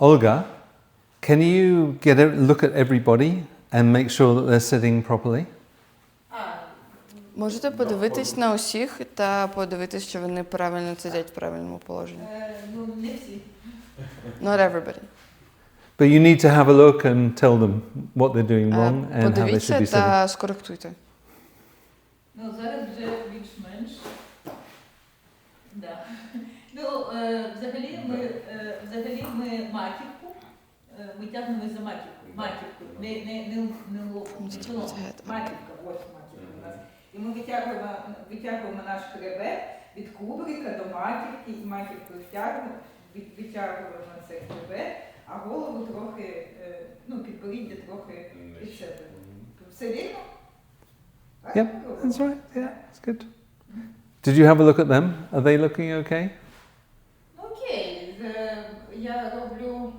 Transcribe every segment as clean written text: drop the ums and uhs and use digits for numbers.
Olga, can you look at everybody and make sure that they're sitting properly? Можете подивитись на усіх та подивитись, що вони правильно сидять в правильному положенні. Ну, не всі. Not everybody. But you need to have a look and tell them what they're doing wrong and how they should be Подивіться sitting. та скоректуйте. Ну, зараз вже більш-менш. Да. Ну, взагалі ми маківку, ми тягнемо за маківку. Не маківка, ось маківка у нас. І ми витягуємо наш хребет від кубрика до маківки, і маківкою витягуємо цей хребет, а голову трохи, підборіддя трохи від себе. Все вірно? Yep, that's right. Yeah, that's good. Did you have a look at them? Are they looking okay? Окей, я роблю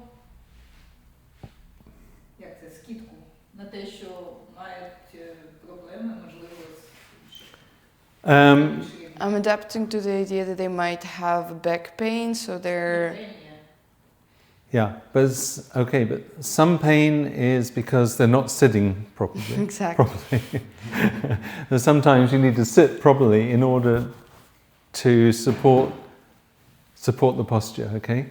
скидку на те, що мають проблеми, можливо, I'm adapting to the idea that they might have back pain, so they're... Yeah, but some pain is because they're not sitting properly. Exactly. Sometimes you need to sit properly in order to support the posture, okay?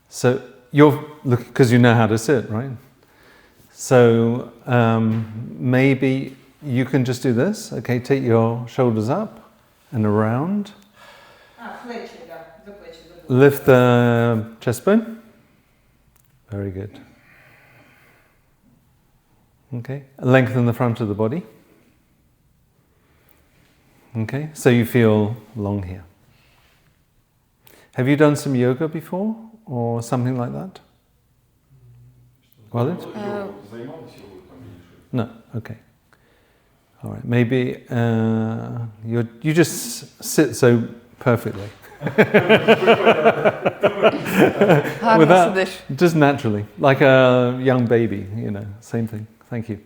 So you're looking, because you know how to sit, right? So maybe you can just do this, okay? Take your shoulders up and around. Lift the chest bone. Very good. Okay, lengthen the front of the body. Okay, so you feel long here. Have you done some yoga before or something like that? Walid? No, okay. All right, maybe you just sit so perfectly. Just naturally, like a young baby, same thing. Thank you.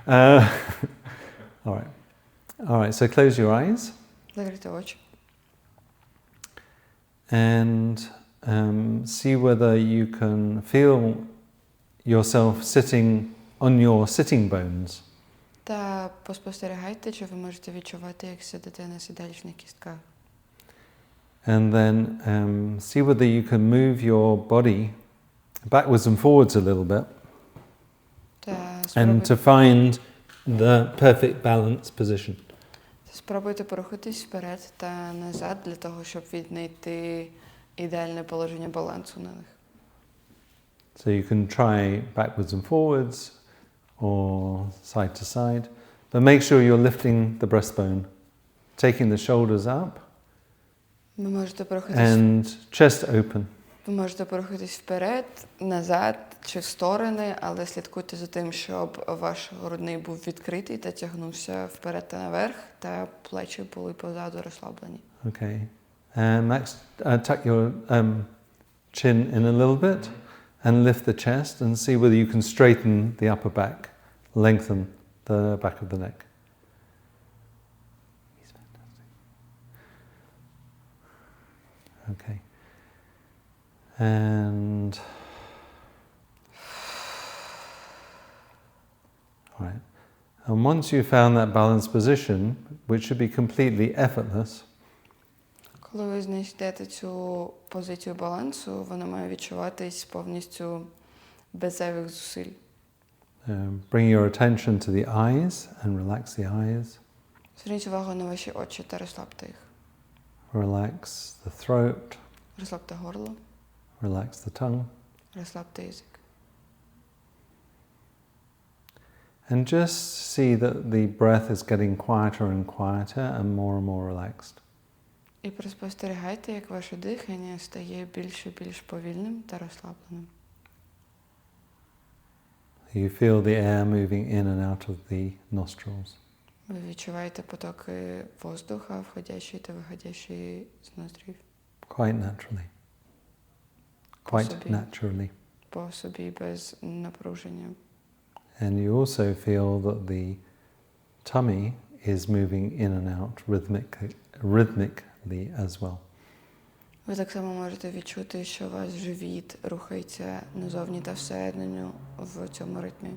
All right, so close your eyes. Закрийте очі. And see whether you can feel yourself sitting on your sitting bones. Та поспостерігайте, чи ви можете відчувати, як сидите на сідалічних кістках. And then see whether you can move your body backwards and forwards a little bit. And to find the perfect balance position. Спробуйте порухатись вперед та назад для того, щоб віднайти ідеальне положення балансу на них. So you can try backwards and forwards or side to side, but make sure you're lifting the breastbone, taking the shoulders up. Ви можете порухатись. And chest open. Ви можете порухатись вперед, назад чи в сторони, але слідкуйте за тим, щоб ваш грудний був відкритий та тягнувся вперед та наверх, та плечі були позаду розслаблені. Okay. And Max, tuck your chin in a little bit and lift the chest and see whether you can straighten the upper back, lengthen the back of the neck. He's fantastic. Okay. And all right. And once you've found that balanced position, which should be completely effortless, коли ви знайдете цю позицію балансу, вона має відчуватись повністю без зайвих зусиль. Bring your attention to the eyes and relax the eyes. Зверніть увагу на ваші очі та розслабте їх. Relax the throat. Розслабте горло. Relax the tongue. Розслабте язик. And just see that the breath is getting quieter and quieter and more relaxed. І спостерігайте, як ваше дихання стає більш і більш повільним та розслабленим. You feel the air moving in and out of the nostrils. Ви відчуваєте потоки воздуха, входящий та виходящий з ноздрів. Quite naturally. Quite naturally. По собі, без напруження. And you also feel that the tummy is moving in and out rhythmically as well. Ви так само можете відчути, що ваш живіт рухається назовні та всередину в цьому ритмі.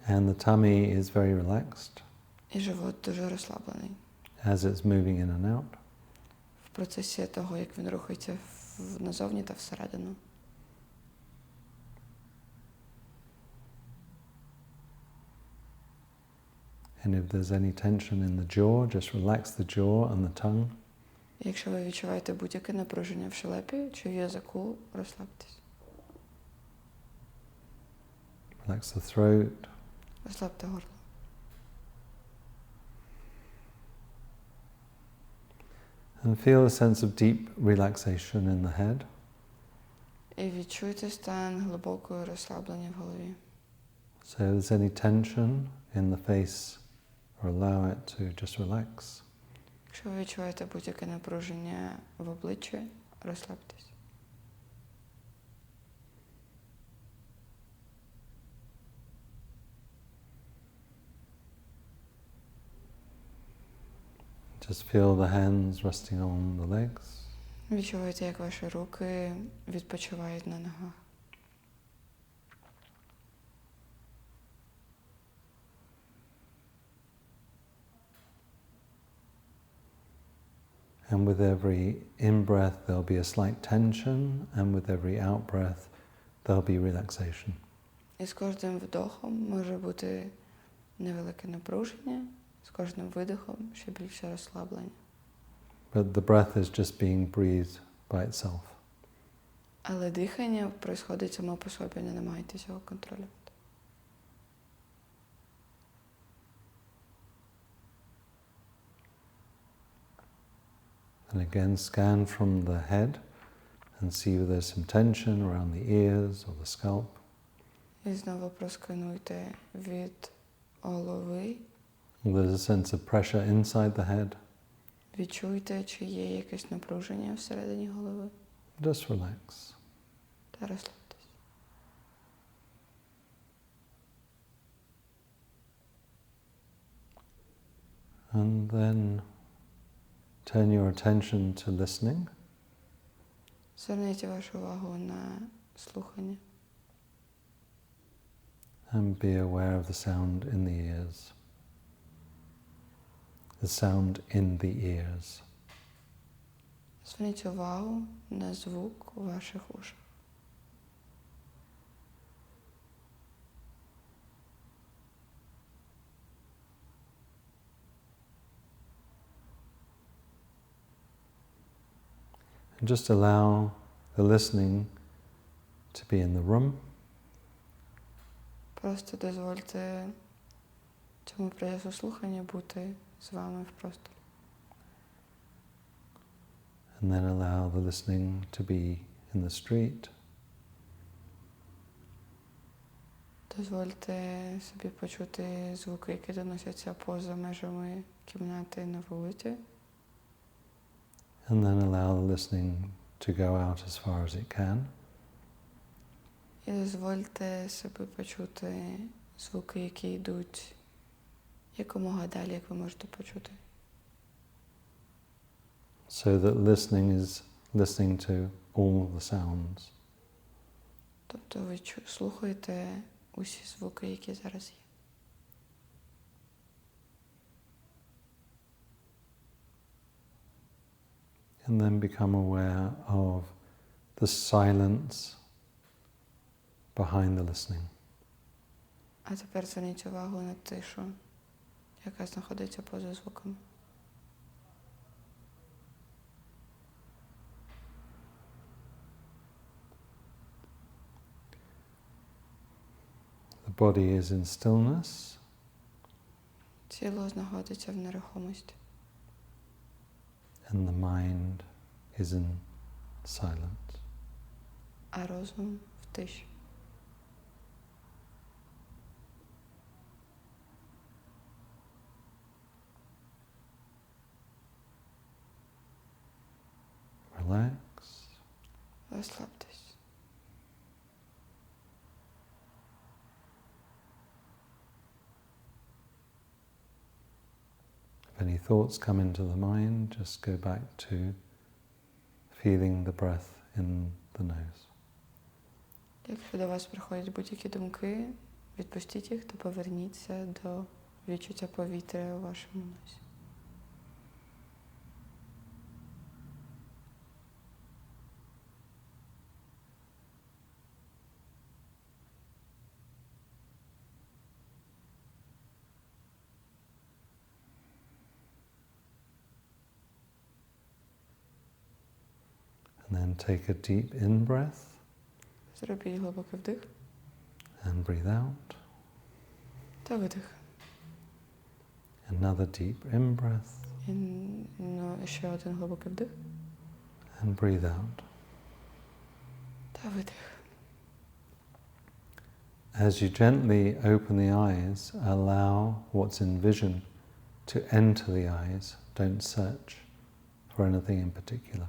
And the tummy is very relaxed І живот дуже розслаблений. as it's moving in and out. В процесі того, як він рухається назовні та всередину. And if there's any tension in the jaw, just relax the jaw and the tongue. Якщо ви відчуваєте будь-яке напруження в щелепі чи в язику, розслабтесь. Relax the throat. Розслабте горло. And feel a sense of deep relaxation in the head. І відчуйте стан глибокого розслаблення в голові. So if there's any tension in the face, or allow it to just relax. Якщо ви відчуваєте будь-яке напруження в обличчі, розслабтесь. Just feel the hands resting on the legs. Відчувайте, як ваші руки відпочивають на ногах. And with every in-breath there'll be a slight tension, and with every out-breath there'll be relaxation. І з кожним вдохом може бути невелике напруження, з кожним видихом ще більше розслаблення. But the breath is just being breathed by itself. Але дихання происходить само по собі, не намагайтеся його контролювати. And again, scan from the head and see if there's some tension around the ears or the scalp. І знову проскануйте від голови. There's a sense of pressure inside the head. Відчуйте, чи є якесь напруження всередині голови. Just relax. Та розслабтесь. And then turn your attention to listening. Зверніть вашу увагу на слухання. And be aware of the sound in the ears. The sound in the ears. Зверніть увагу на звук у ваших ушах. And just allow the listening to be in the room. Просто дозвольте цьому процесу слухання бути з вами в просторі. And then allow the listening to be in the street. Дозвольте собі почути звуки, які доносяться поза межами кімнати на вулиці. And then allow the listening to go out as far as it can. І дозвольте собі почути звуки, які йдуть якомога далі, як ви можете почути. So that listening is listening to all the sounds. Тобто ви слухаєте усі звуки, які зараз є. And then become aware of the silence behind the listening. А тепер зверніть увагу на тишу, яка знаходиться поза звуками. The body is in stillness. Тіло знаходиться в нерухомості. And the mind is in silence. А розум в тиші. Relax. Розслабтесь. If any thoughts come into the mind, just go back to feeling the breath in the nose. Якщо до вас приходять будь-які думки, відпустіть їх та поверніться до відчуття повітря у вашому носі. And then take a deep in breath. Зробіть глибокий вдих. And breathe out. Та видих. Another deep in breath. І ще один глибокий вдих. And breathe out. Та видих. As you gently open the eyes, allow what's in vision to enter the eyes. Don't search for anything in particular.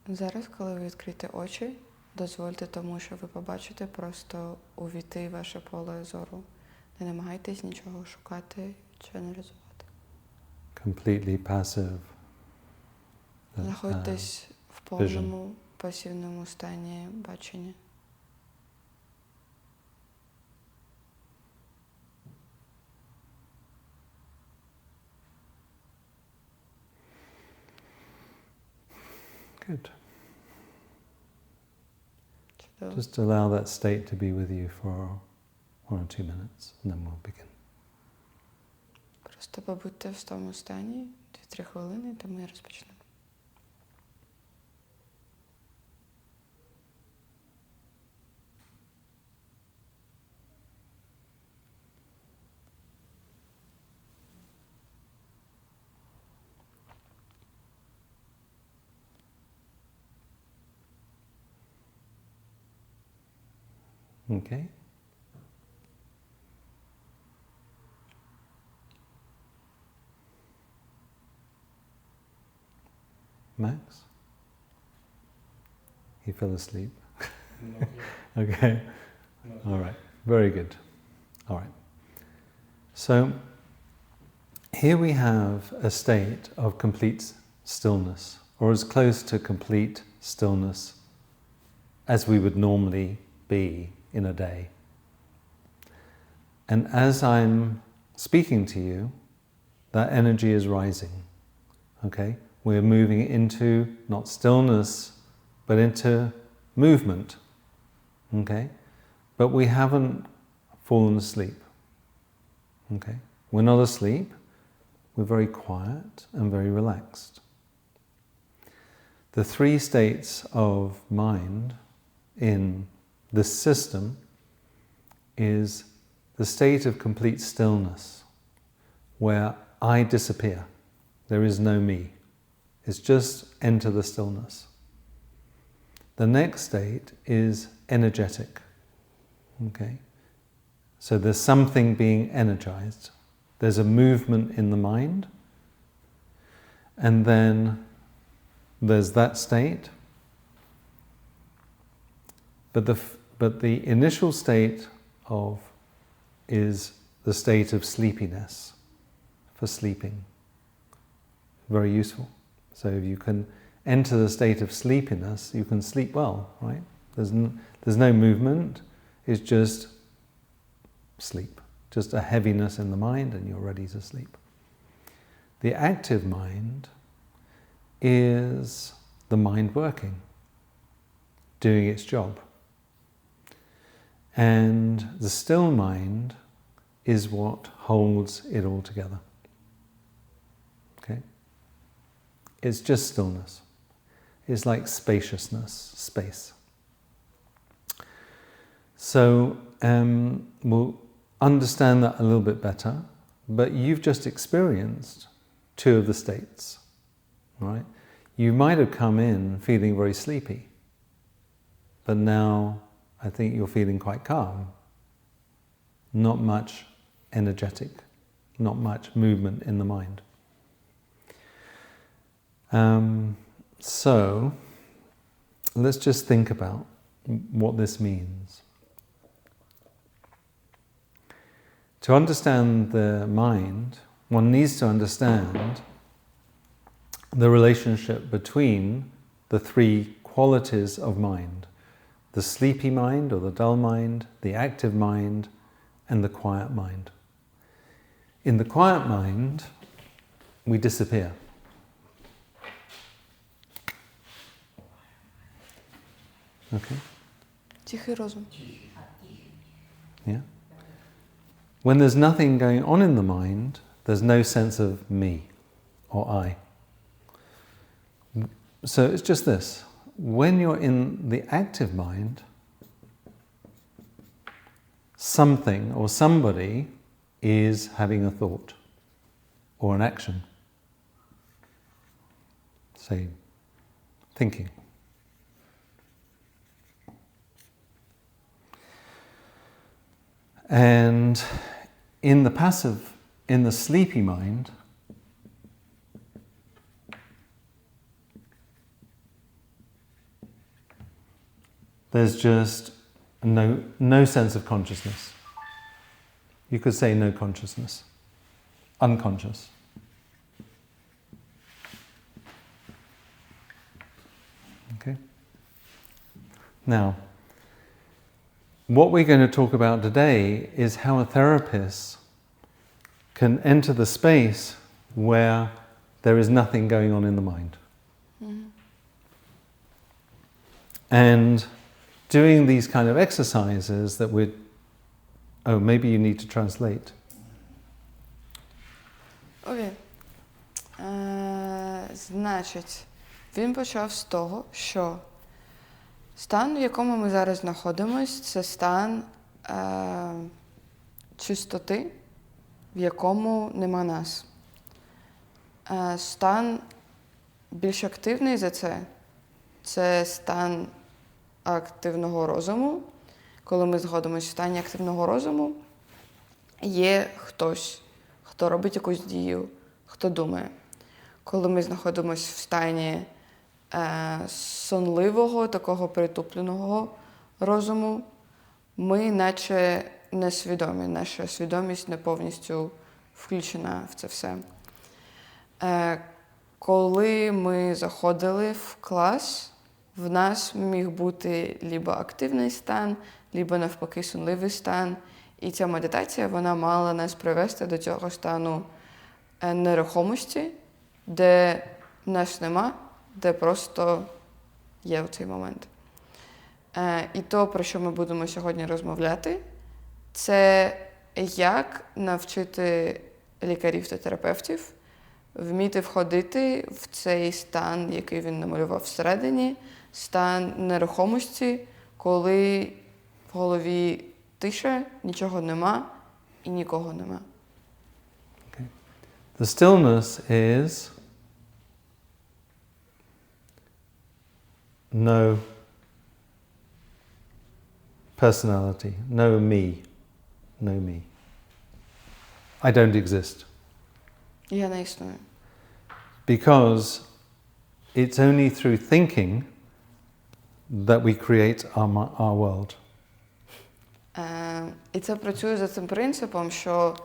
Зараз, коли ви відкриєте очі, дозвольте тому, що ви побачите, просто увійти в ваше поле зору. Не намагайтесь нічого шукати чи аналізувати. Completely passive. Знаходьтесь в повному пасивному стані бачення. Good. Чудово. Just allow that state to be with you for 1 or 2 minutes, and then we'll begin. Просто побудьте в тому стані 2-3 хвилини, та ми розпочнемо. Okay. Max? You fell asleep? Okay. All right. Very good. All right. So here we have a state of complete stillness, or as close to complete stillness as we would normally be in a day. And as I'm speaking to you, that energy is rising. Okay? We're moving into not stillness, but into movement. Okay? But we haven't fallen asleep. Okay? We're not asleep. We're very quiet and very relaxed. The 3 states of mind in this system is the state of complete stillness, where I disappear. There is no me. It's just enter the stillness. The next state is energetic. Okay? So there's something being energized. There's a movement in the mind. And then there's that state. But the initial state is the state of sleepiness, for sleeping. Very useful. So if you can enter the state of sleepiness, you can sleep well, right? There's no movement, it's just sleep. Just a heaviness in the mind and you're ready to sleep. The active mind is the mind working, doing its job. And the still mind is what holds it all together. Okay? It's just stillness. It's like spaciousness, space. So we'll understand that a little bit better, but you've just experienced 2 of the states, right? You might have come in feeling very sleepy, but now I think you're feeling quite calm. Not much energetic, not much movement in the mind. So let's just think about what this means. To understand the mind, one needs to understand the relationship between the three qualities of mind: the sleepy mind or the dull mind, the active mind, and the quiet mind. In the quiet mind, we disappear. Okay? Тихий розум. Yeah? When there's nothing going on in the mind, there's no sense of me or I. So it's just this. When you're in the active mind, something or somebody is having a thought or an action. Say, thinking. And in the passive, in the sleepy mind, there's just no sense of consciousness. You could say no consciousness, unconscious. Okay? Now, what we're going to talk about today is how a therapist can enter the space where there is nothing going on in the mind. Mm-hmm. And doing these kind of exercises that we're... Oh, maybe you need to translate. Окей. Значить, він почав з того, що стан, в якому ми зараз знаходимося, це стан чистоти, в якому нема нас. Стан більш активний за це стан активного розуму. Коли ми знаходимося в стані активного розуму, є хтось, хто робить якусь дію, хто думає. Коли ми знаходимося в стані сонливого, такого притупленого розуму, ми наче несвідомі. Наша свідомість не повністю включена в це все. Коли ми заходили в клас, в нас міг бути либо активний стан, либо навпаки сонливий стан. І ця медитація, вона мала нас привести до цього стану нерухомості, де нас нема, де просто є в цей момент. І то, про що ми будемо сьогодні розмовляти, це як навчити лікарів та терапевтів вміти входити в цей стан, який він намалював всередині, стан нерухомості, коли в голові тиша, нічого нема і нікого нема. Okay. The stillness is no personality, no me, no me. I don't exist. Я не існую. Because it's only through thinking that we create our world. І це працює за цим принципом, що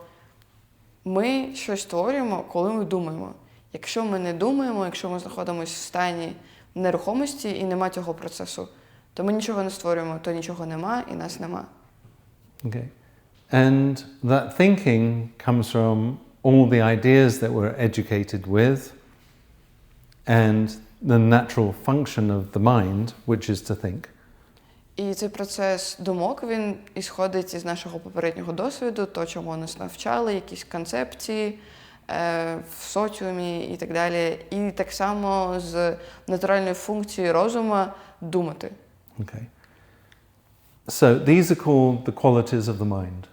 ми щось створюємо, коли ми думаємо. Якщо ми не думаємо, якщо ми знаходимося в стані нерухомості і нема цього процесу, то ми нічого не створюємо, то нічого нема і нас нема. Okay. And that thinking comes from all the ideas that we're educated with and the natural function of the mind, which is to think. І цей процес думок, він ісходить із нашого попереднього досвіду, то, чому нас навчали, якісь концепції в соціумі і так далі. І так само з натуральною функцією розуму думати. Okay. So these are called the qualities of the mind.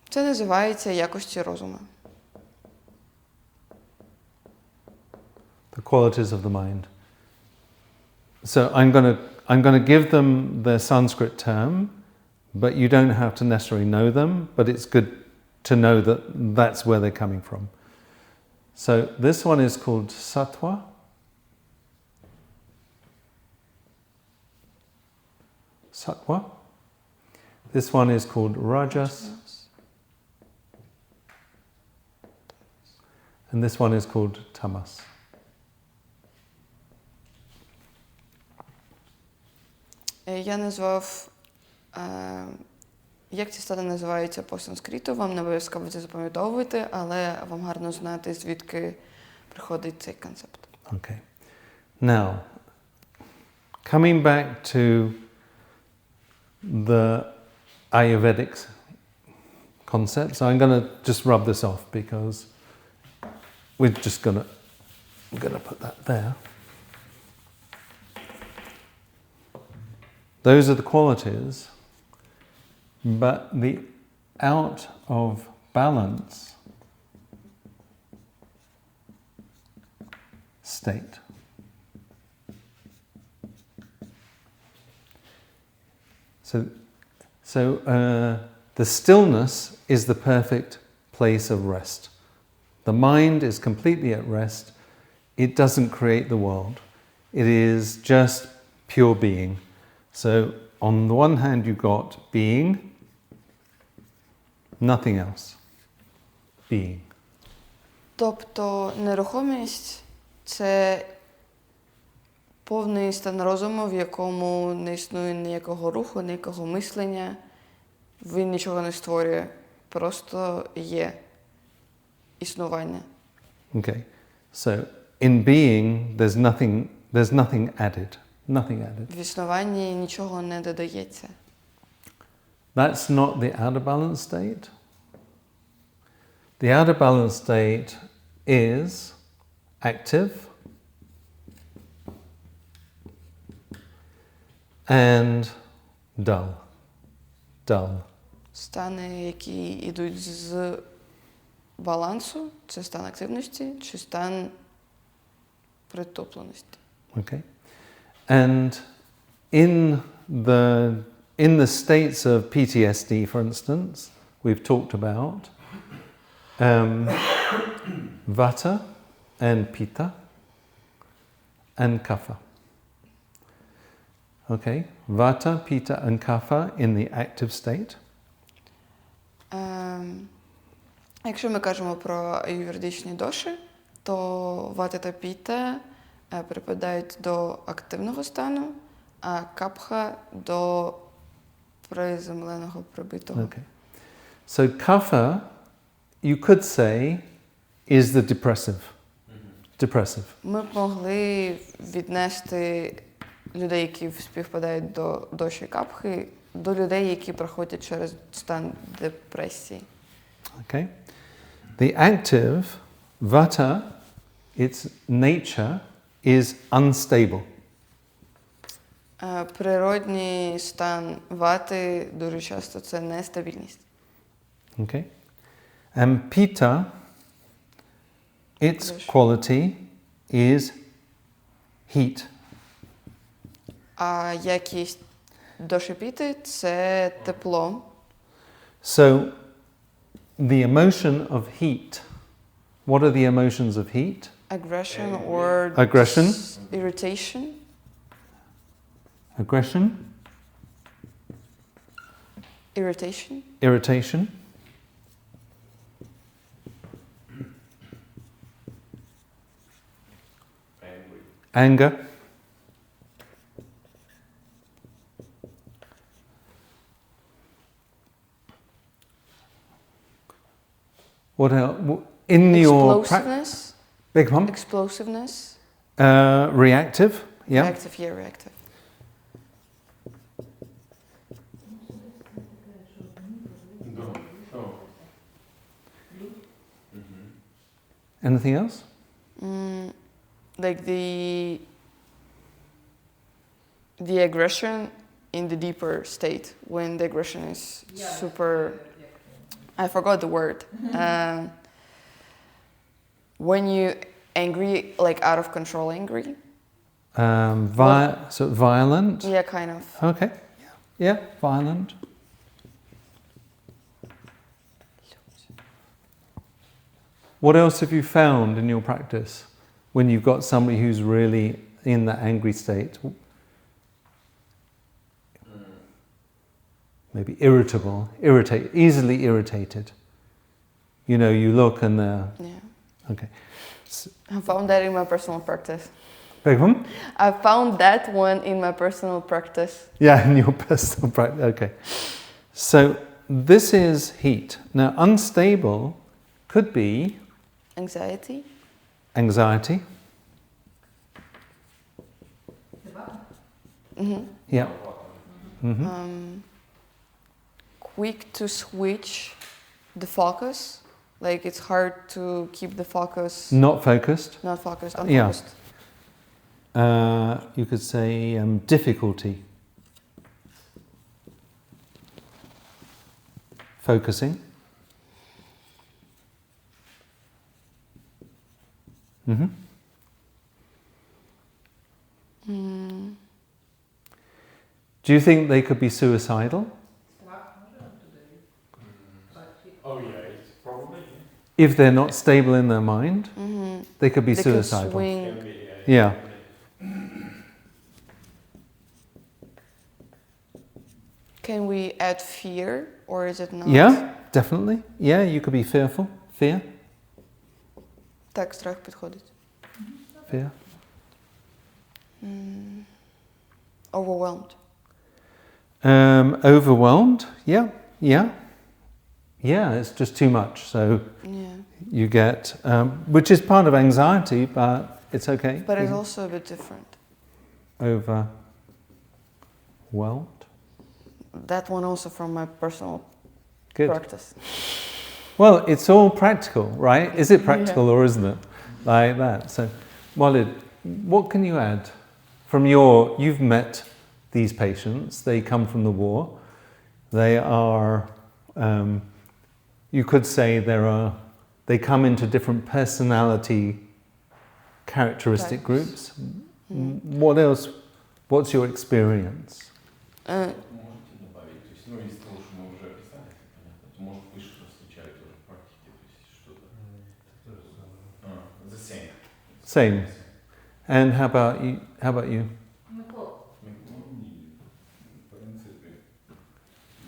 Це називається якості розуму. The qualities of the mind. So I'm going to give them the Sanskrit term, but you don't have to necessarily know them, but it's good to know that that's where they're coming from. So this one is called sattva. Sattva. This one is called rajas. And this one is called tamas. Я назвав, як ці стани називаються по санскриту, вам не обов'язково це запам'ятовувати, але вам гарно знати, звідки приходить цей концепт. Okay. Now, coming back to the Ayurvedic concepts, I'm going to just rub this off because we're just going to put that there. Those are the qualities, but the out of balance state. So the stillness is the perfect place of rest. The mind is completely at rest. It doesn't create the world. It is just pure being. So on the one hand you've got being, nothing else. Being. Тобто нерухомість – це повний стан розуму, в якому не існує ніякого руху, ніякого мислення. Він нічого не створює, просто є існування. Okay. So in being there's nothing added. Nothing added. В існуванні нічого не додається. That's not the outer balance state. The outer balance state is active and dull. Dull. Стани, які йдуть з балансу, це стан активності чи стан притупленості. Okay. And in the states of PTSD, for instance, we've talked about Vata and Pitta and Kapha. Okay, Vata, Pitta and Kapha in the active state. Якщо ми кажемо про аюрведичні доші, то вата та піта припадають до активного стану, а капха до приземленого, прибитого. Okay. So Kapha, you could say, is the depressive. Depressive. Ми б могли віднести людей, які співпадають до доші капхи, до людей, які проходять через стан депресії. Okay. The active, Vata, its nature is unstable. Природній стан вати дуже часто це нестабільність. Okay. And Pitta, its quality is heat. А якість доші піти – це тепло. So, the emotion of heat. What are the emotions of heat? Aggression or Aggression. Irritation. Aggression. Irritation. Irritation. Anger. What else? In your Explosiveness. big pump. Explosiveness. Reactive. Yeah. Reactive, yeah, reactive. Anything else? Like the aggression in the deeper state, when the aggression is super, I forgot the word. When you angry, like out of control angry. So violent. Yeah, kind of. Okay. Yeah, violent. What else have you found in your practice when you've got somebody who's really in that angry state? Maybe irritable, easily irritated. You know, you look and they're... Yeah. Okay. I found that in my personal practice. Beg pardon? I found that one in my personal practice. Yeah, in your personal practice. Okay. So this is heat. Now, unstable could be Anxiety. anxiety. Yeah. Quick to switch the focus. Like it's hard to keep the focus. Not focused. Not focused. Yeah. Unfocused. You could say difficulty. Focusing. Do you think they could be suicidal? Oh yeah, it's probably. If they're not stable in their mind, they could be They suicidal. could swing. Can be, Yeah. Can we add fear, or is it not? Yeah, definitely. Yeah, you could be fearful. Fear. Так, страх підходить. Fear. Overwhelmed. Overwhelmed. Yeah. Yeah. Yeah, it's just too much. So Yeah. you get, which is part of anxiety, but it's okay. But it's also a bit different. Overwhelmed. That one also from my personal Good. practice. Well, it's all practical, right? Is it practical or isn't it? Like that. So, Walid, what can you add from you've met these patients, they come from the war, they are, you could say they come into different personality characteristic groups. What else, what's your experience? Можете добавить, то есть, ну, из того, что мы уже описали, понятно, то, может, вы что встречали тоже в практике, то есть, что-то. The same. Same. And how about you? How about you? Микола, В принципе,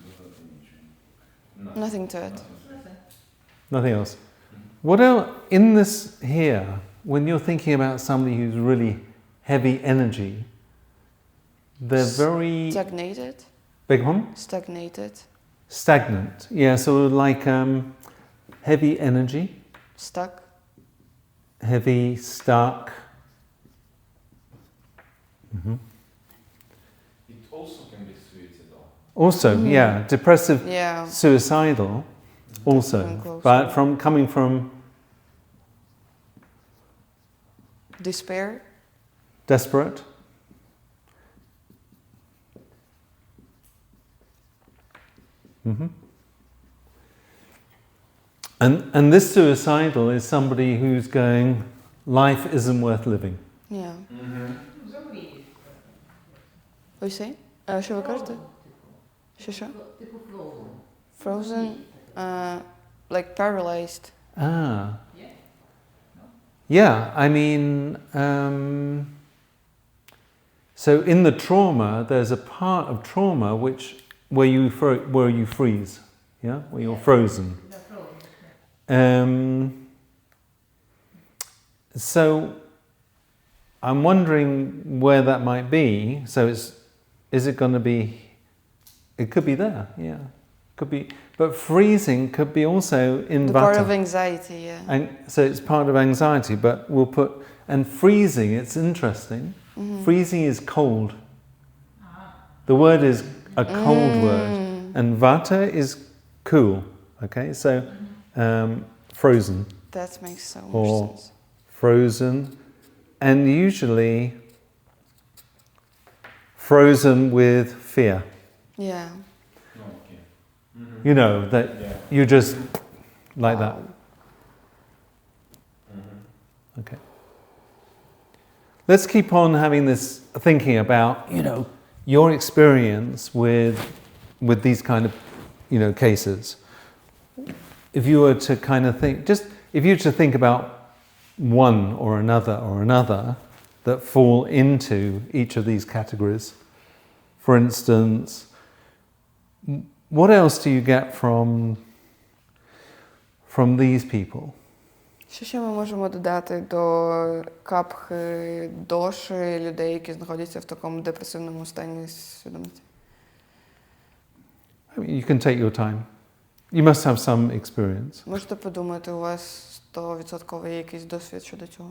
додати нічого. Nothing to it. Nothing else. What else in this here, when you're thinking about somebody who's really heavy energy, they're very Stagnated. big one? Stagnated. Stagnant. Yeah, so like heavy energy, Stuck. heavy, stuck. It also can be suicidal. Also, yeah, depressive, Yeah. suicidal, also, Coming close. but coming from Despair. desperate. And this suicidal is somebody who's going, life isn't worth living. Yeah. замрієш. What you say? Що ви кажете? Що? Типу фроузен. Frozen. Like paralyzed. Ah. Yeah? Yeah, I mean, so in the trauma, there's a part of trauma where you freeze, yeah, where you're frozen. Да, фроузен. So I'm wondering where that might be. So is it going to be? It could be there, yeah, could be. But freezing could be also in The Vata. part of anxiety, yeah. And so it's part of anxiety, but we'll put, and freezing, it's interesting. Freezing is cold. The word is a cold word. And Vata is cool, okay? So frozen That makes so much or sense. frozen. And usually frozen with fear. Yeah. No, okay. You know, that Yeah. you just like that. Wow. Okay. Let's keep on having this thinking about, your experience with these kind of, cases. If you were to kind of think, if you were to think about one or another that fall into each of these categories. For instance, what else do you get from these people? Що ще ми можемо додати до капхи, доші, людей, які знаходяться в такому депресивному стані свідомості? You can take your time. You must have some experience. Можете подумати, у вас 100% є якийсь досвід щодо цього?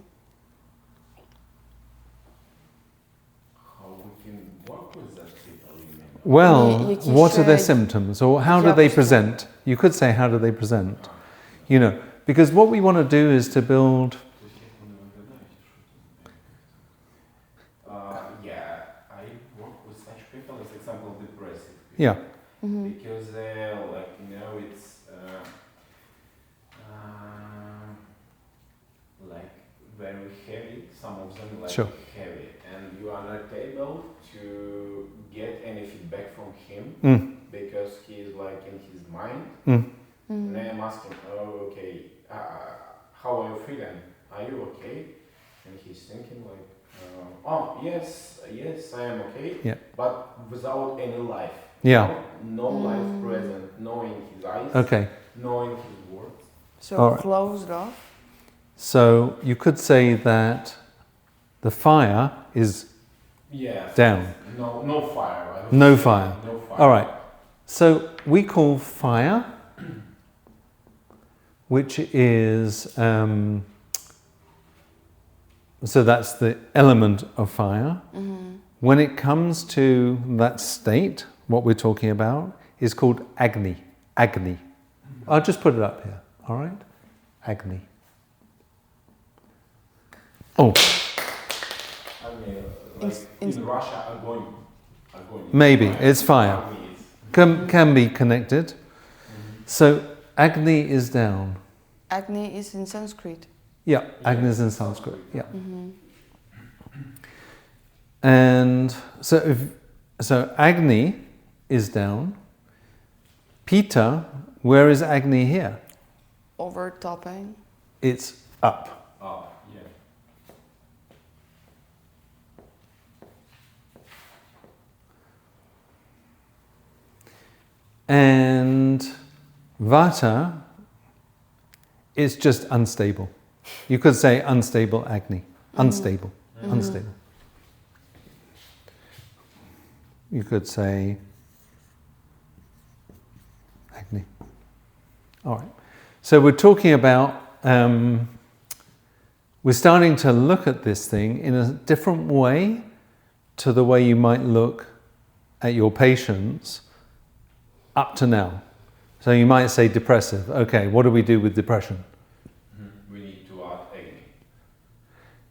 How we can work with that people, you mean? Well, Які what are their ще symptoms? Or how do they якості? present? You could say, how do they present? You know, because what we want to do is to build... То есть як вони виглядають, що це? Yeah, I work with such people as example depressive people. Yeah. Because like, you know, it's like very heavy, some of them like Sure. heavy, and you are not able to get any feedback from him because he is like in his mind. And I am asking, oh, okay, how are you feeling? Are you okay? And he's thinking like, oh, yes, I am okay, Yeah. but without any life. Yeah. No life present, knowing his eyes, Okay. knowing his words. So All right. closed off. So you could say that the fire is Yeah. down. No fire. I don't No say fire. No fire. All right. So we call fire, which is... so that's the element of fire. When it comes to that state, what we're talking about is called Agni. Agni. I'll just put it up here, all right? Agni. Oh, I mean, like in Russia, огонь. maybe, it's fire. Огонь is- Can be connected. So Agni is down. Agni is in Sanskrit. Yeah, Agni is in Sanskrit. Yeah. And so Agni is down. Pitta, where is Agni here? Overtopping. It's up. Oh, yeah. And Vata is just unstable. You could say unstable Agni. Unstable. Unstable. You could say Agni. All right. So we're talking about, we're starting to look at this thing in a different way to the way you might look at your patients up to now. So you might say depressive. Okay, what do we do with depression? We need to add Agni.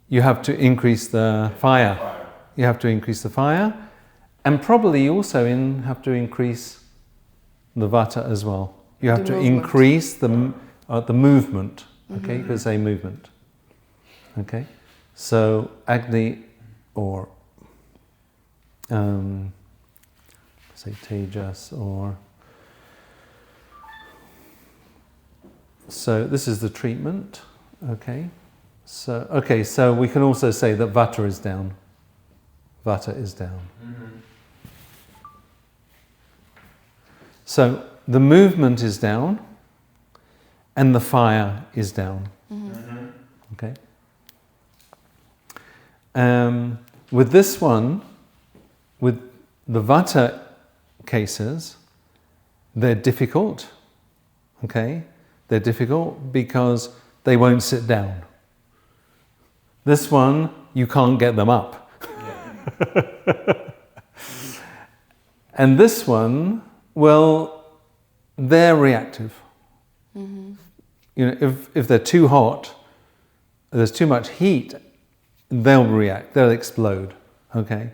You have to increase the fire. Fire. You have to increase the fire. And probably you also have to increase the Vata as well. You have The to movement. increase the movement. Okay, you could say movement. Okay, so Agni or say Tejas or... So this is the treatment. Okay, so we can also say that Vata is down. Vata is down. So the movement is down and the fire is down. Okay. With this one, with the Vata cases, they're difficult. Okay, they're difficult because they won't sit down. This one, you can't get them up. And this one, well, they're reactive. You know, if they're too hot, there's too much heat, they'll react, they'll explode. Okay?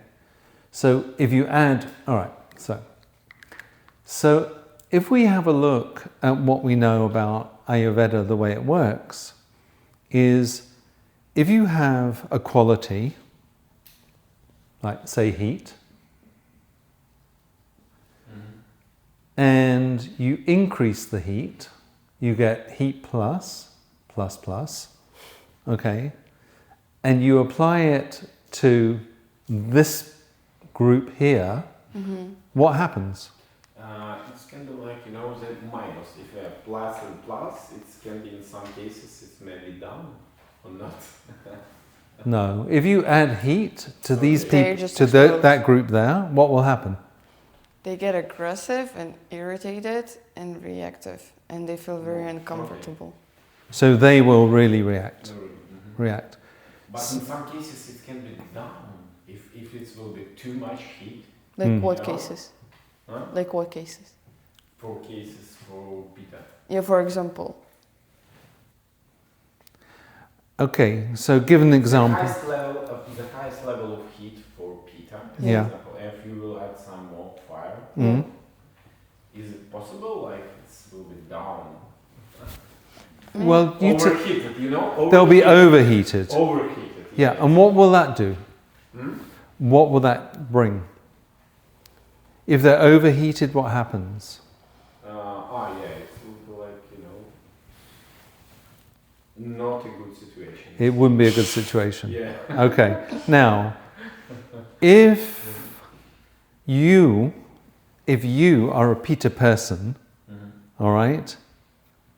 So if you add, all right, so if we have a look at what we know about Ayurveda, the way it works, is if you have a quality, like say heat, and you increase the heat, you get heat plus, okay, and you apply it to this group here, what happens? It's kind of like, you know, the minus. If you have plus and plus, it can be in some cases it's maybe down or not. No. If you add heat to these They people, just to explode. that group there, what will happen? They get aggressive and irritated and reactive, and they feel very uncomfortable. So they will really react. React. But in some cases it can be down. If it will be too much heat. Like what Yeah. cases? Huh? Like what cases? For cases for Pitta. Yeah, for example. Okay, so give an The example. highest level of heat for Pitta, for Yeah. example, if you will add some more fire, Mm. is it possible like it will be down? Well, Overheated, you know? they'll be overheated. Overheated. Yeah, yes. and what will that do? Hmm? What will that bring? If they're overheated, what happens? Yeah, it will be like, you know, not a good situation. It wouldn't be a good situation. Yeah. Okay, now, if you are a Pitta person, all right,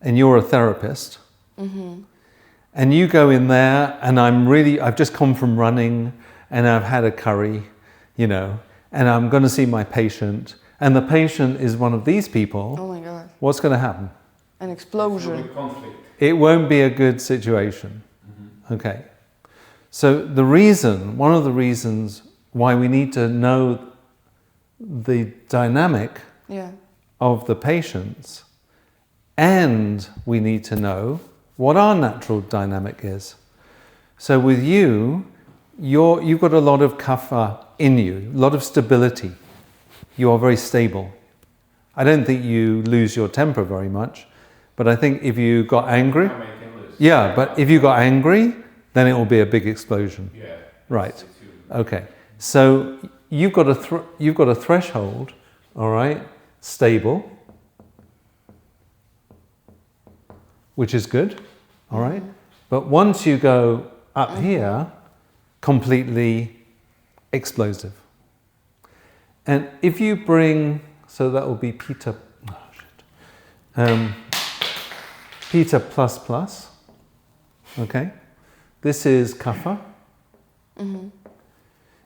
and you're a therapist, and you go in there, and I've just come from running, and I've had a curry, you know, and I'm going to see my patient, and the patient is one of these people, Oh my god. what's going to happen? An It explosion. will be conflict. It won't be a good situation. Okay. So one of the reasons why we need to know the dynamic Yeah. of the patients, and we need to know what our natural dynamic is. So with you've got a lot of kapha in you, a lot of stability. You are very stable. I don't think you lose your temper very much, but I think if you got angry, yeah, but if you got angry, then it will be a big explosion. Yeah. Right. Okay. So you've got a threshold, all right, stable, which is good, all right. But once you go up here, completely explosive. And if you bring, so that will be Pitta, Pitta plus, okay. This is Kapha.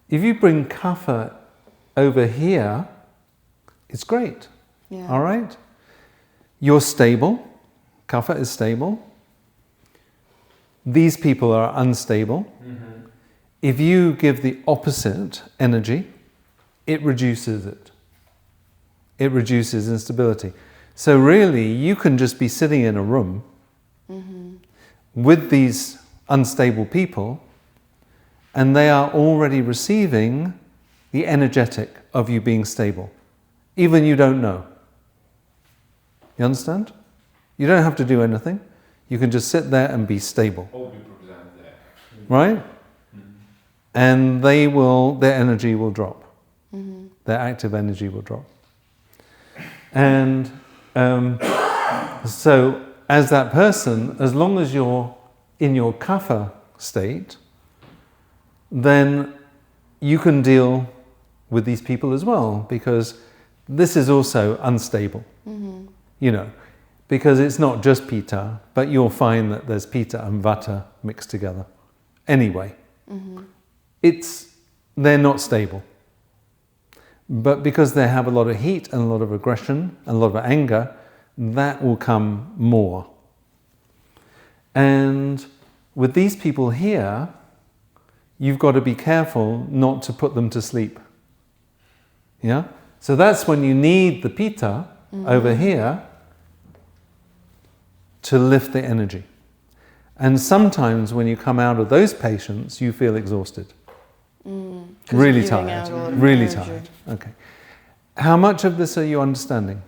If you bring Kapha over here, it's great. Yeah. All right? You're stable. Kapha is stable. These people are unstable. If you give the opposite energy, it reduces it. It reduces instability. So really, you can just be sitting in a room with these unstable people, and they are already receiving the energetic of you being stable. Even you don't know. You understand? You don't have to do anything. You can just sit there and be stable. All be present there. Right? And their energy will drop. Their active energy will drop. And so as that person, as long as you're in your kapha state, then you can deal with these people as well, because this is also unstable, you know, because it's not just Pitta, but you'll find that there's Pitta and Vata mixed together. Anyway, they're not stable. But because they have a lot of heat and a lot of aggression and a lot of anger, that will come more. And with these people here, you've got to be careful not to put them to sleep. Yeah? So that's when you need the Pitta over here to lift the energy. And sometimes when you come out of those patients, you feel exhausted. Really tired. Really tired. Okay. How much of this are you understanding?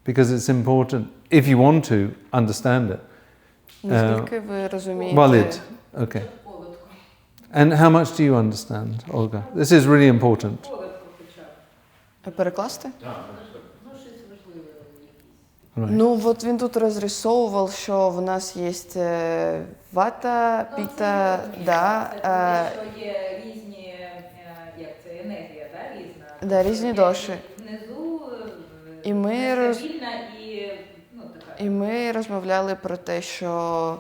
Because it's important, if you want to understand it. Наскільки ви розумієте? Valid. Okay. And how much do you understand, Olga? This is really important. Перекласти? Ну, щось важливе якісь. Right. Ну, от він тут розрисовував, що в нас є вата, піта, да. Що є різні, як це, енергія, да, різна. Да, різні доші. Внизу І ми нестабільна і, ну, така. І ми розмовляли про те, що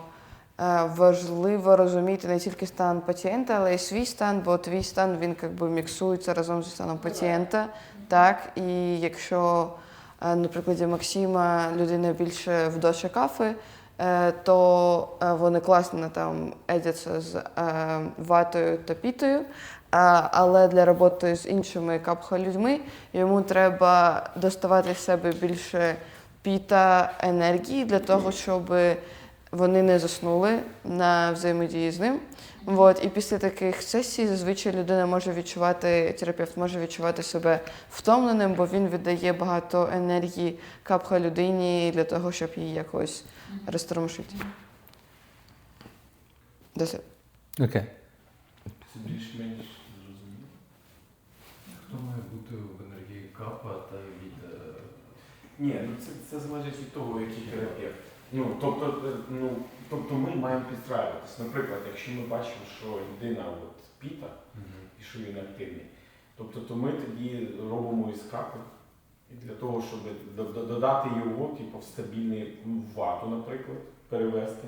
важливо розуміти не тільки стан пацієнта, але й свій стан, бо твій стан, він якби міксується разом зі станом пацієнта. Так? І якщо, на прикладі Максима, людина більше в Доша Кафи, то вони класно там едяться з ватою та пітою, але для роботи з іншими капха-людьми йому треба доставати з себе більше піта енергії для того, щоб вони не заснули на взаємодії з ним. І після таких сесій зазвичай людина може відчувати, терапевт може відчувати себе втомленим, бо він віддає багато енергії капха людині для того, щоб її якось розтормошити. Okay. Це більш-менш зрозуміло. Хто має бути в енергії капа та від... Ні, ну це залежить від того, який терапевт. Тобто ми маємо підстраюватися. Наприклад, якщо ми бачимо, що людина піта, і що він активний, то ми тоді робимо із капи, для того, щоб додати його в стабільний вату, наприклад, перевести.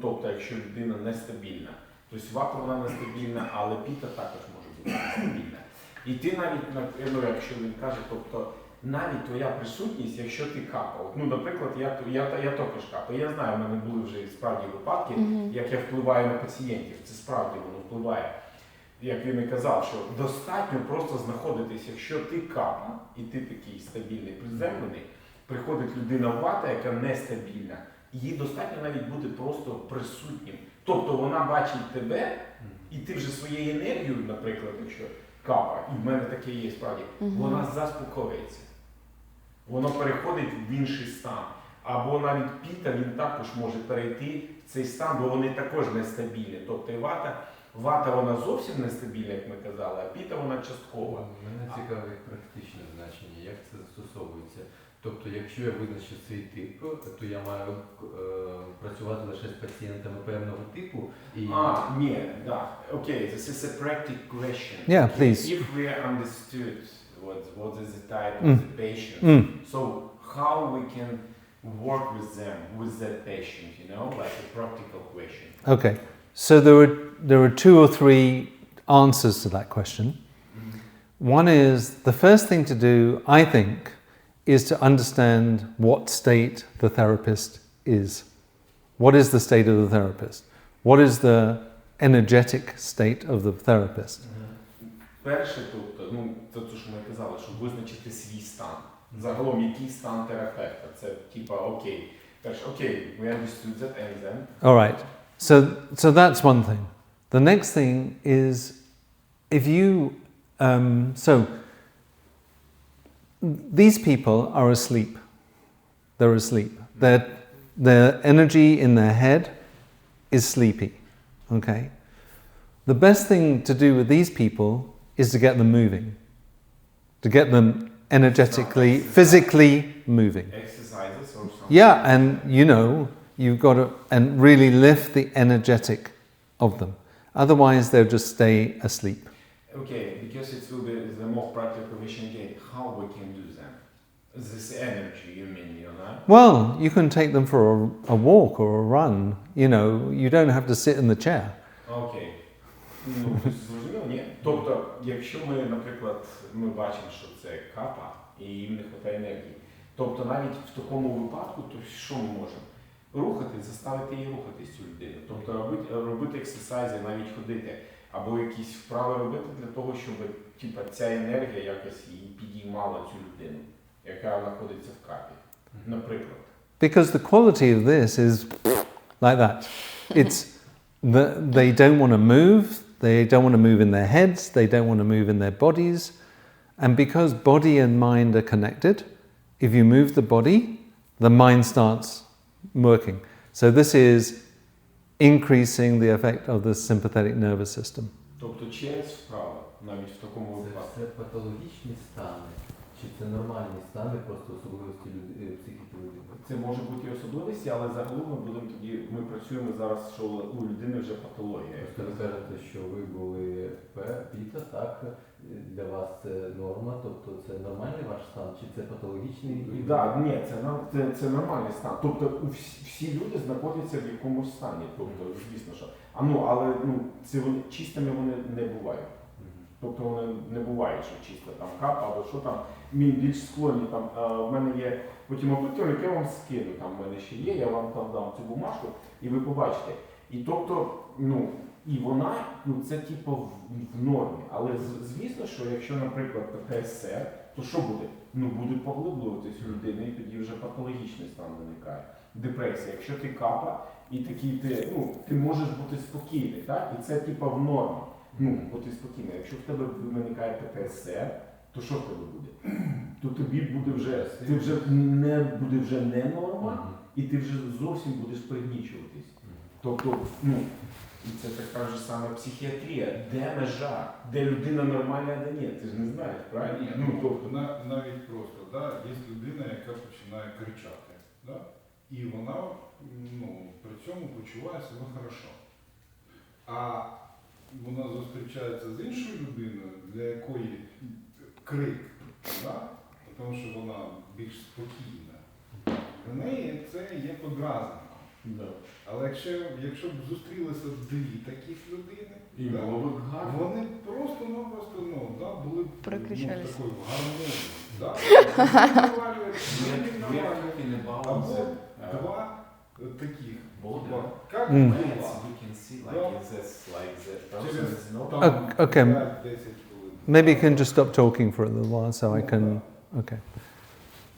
Тобто, якщо людина нестабільна. Тобто вата вона нестабільна, але піта також може бути нестабільна. І ти навіть, якщо він каже, тобто, навіть твоя присутність, якщо ти капав. Наприклад, я також капав. Я знаю, в мене були вже справді випадки, як я впливаю на пацієнтів. Це справді воно впливає. Як він і казав, що достатньо просто знаходитись, якщо ти капа, і ти такий стабільний, приземлений, приходить людина вата, яка нестабільна, їй достатньо навіть бути просто присутнім. Тобто вона бачить тебе, і ти вже своєю енергією, наприклад, якщо капа, і в мене таке є справді, вона заспокоїться. Воно переходить в інший стан. Або навіть піта, він також може перейти в цей стан, бо вони також нестабільні. Тобто і вата вона зовсім нестабільна, як ми казали, а піта вона часткова. Мене цікавить практичне значення, як це застосовується. Тобто, якщо я визначу цей тип, то я маю працювати лише з пацієнтами певного типу і... Ні, да. Okay, this is a practical question. Yeah, please. If we understood what is the type of the patient, so how we can work with them, with that patient, like a practical question. Okay. So there are 2 or 3 answers to that question. One is, the first thing to do, I think, is to understand what state the therapist is. What is the state of the therapist? What is the energetic state of the therapist? Перше, тобто, це те, що ми казали, щоб визначити свій стан. Загалом, який стан терапевта. Це типа, окей. Перше, окей, we understood that and then. All right. So that's one thing. The next thing is, if you, these people are asleep. They're asleep. Their energy in their head is sleepy. Okay? The best thing to do with these people is to get them moving. To get them energetically, physically moving. Exercises or something. Yeah, and you've got to and really lift the energetic of them. Otherwise, they'll just stay asleep. Okay, because it will be the more practical question again, how we can do that? This energy, you mean, Well, you can take them for a walk or a run. You don't have to sit in the chair. Окей. Зрозуміло, ні? Тобто, якщо ми, наприклад, ми бачимо, що це капа і їм не вистачає енергії, тобто навіть в такому випадку, то що ми можемо? Рухатись, заставити її рухатись цю людину. Тобто робити ексерсайзи, навіть ходити, або якісь вправи робити для того, щоб ця енергія якось її підіймала цю людину, яка знаходиться в капі, наприклад. Because the quality of this is like that. It's they don't want to move, they don't want to move in their heads, they don't want to move in their bodies. And because body and mind are connected, if you move the body, the mind starts working. So this is increasing the effect of the sympathetic nervous system. Тобто через вправи, навіть в такому випадку. Це патологічні стани? Чи це нормальні стани, просто особливості психіки людини? Це може бути і особливості, але загалом ми працюємо зараз, що у людини вже патологія. Просто ви кажете, що ви були піта, так? для вас це норма, тобто це нормальний ваш стан, чи це патологічний? Да, ні, це нормальний стан. Тобто всі люди знаходяться в якомусь стані. Тобто, звісно, що. Але це чистими вони не бувають. Тобто вони не бувають, що чисто там капа або що там, більш склонні там. В мене є потім опитування, яке я вам скину, там в мене ще є, я вам там дам цю бумажку і ви побачите. І тобто, і вона, це типу в нормі. Але звісно, що якщо, наприклад, ПТСР, то що буде? Буде поглиблюватись у людини, і тоді вже патологічний стан виникає. Депресія. Якщо ти капа, і такий ти можеш бути спокійний, так? І це типу в нормі. Бути спокійний. Якщо в тебе виникає ПТСР, то що в тебе буде? То тобі буде вже, буде вже не норма, і ти вже зовсім будеш пригнічуватись. Тобто, і це така ж саме психіатрія. Де межа? Де людина нормальна, а де ні? Ти ж не знаєш, правильно? Тобто, навіть просто, є людина, яка починає кричати, і вона при цьому почуває себе хорошо. А вона зустрічається з іншою людиною, для якої крик, тому що вона більш спокійна. Для неї це є подразненням. Але якщо б зустрілися дві таких людини, вони просто-напросто були б такою гармонії. Або два таких. Как Okay. Maybe you can just stop talking for a little while so I can... Okay.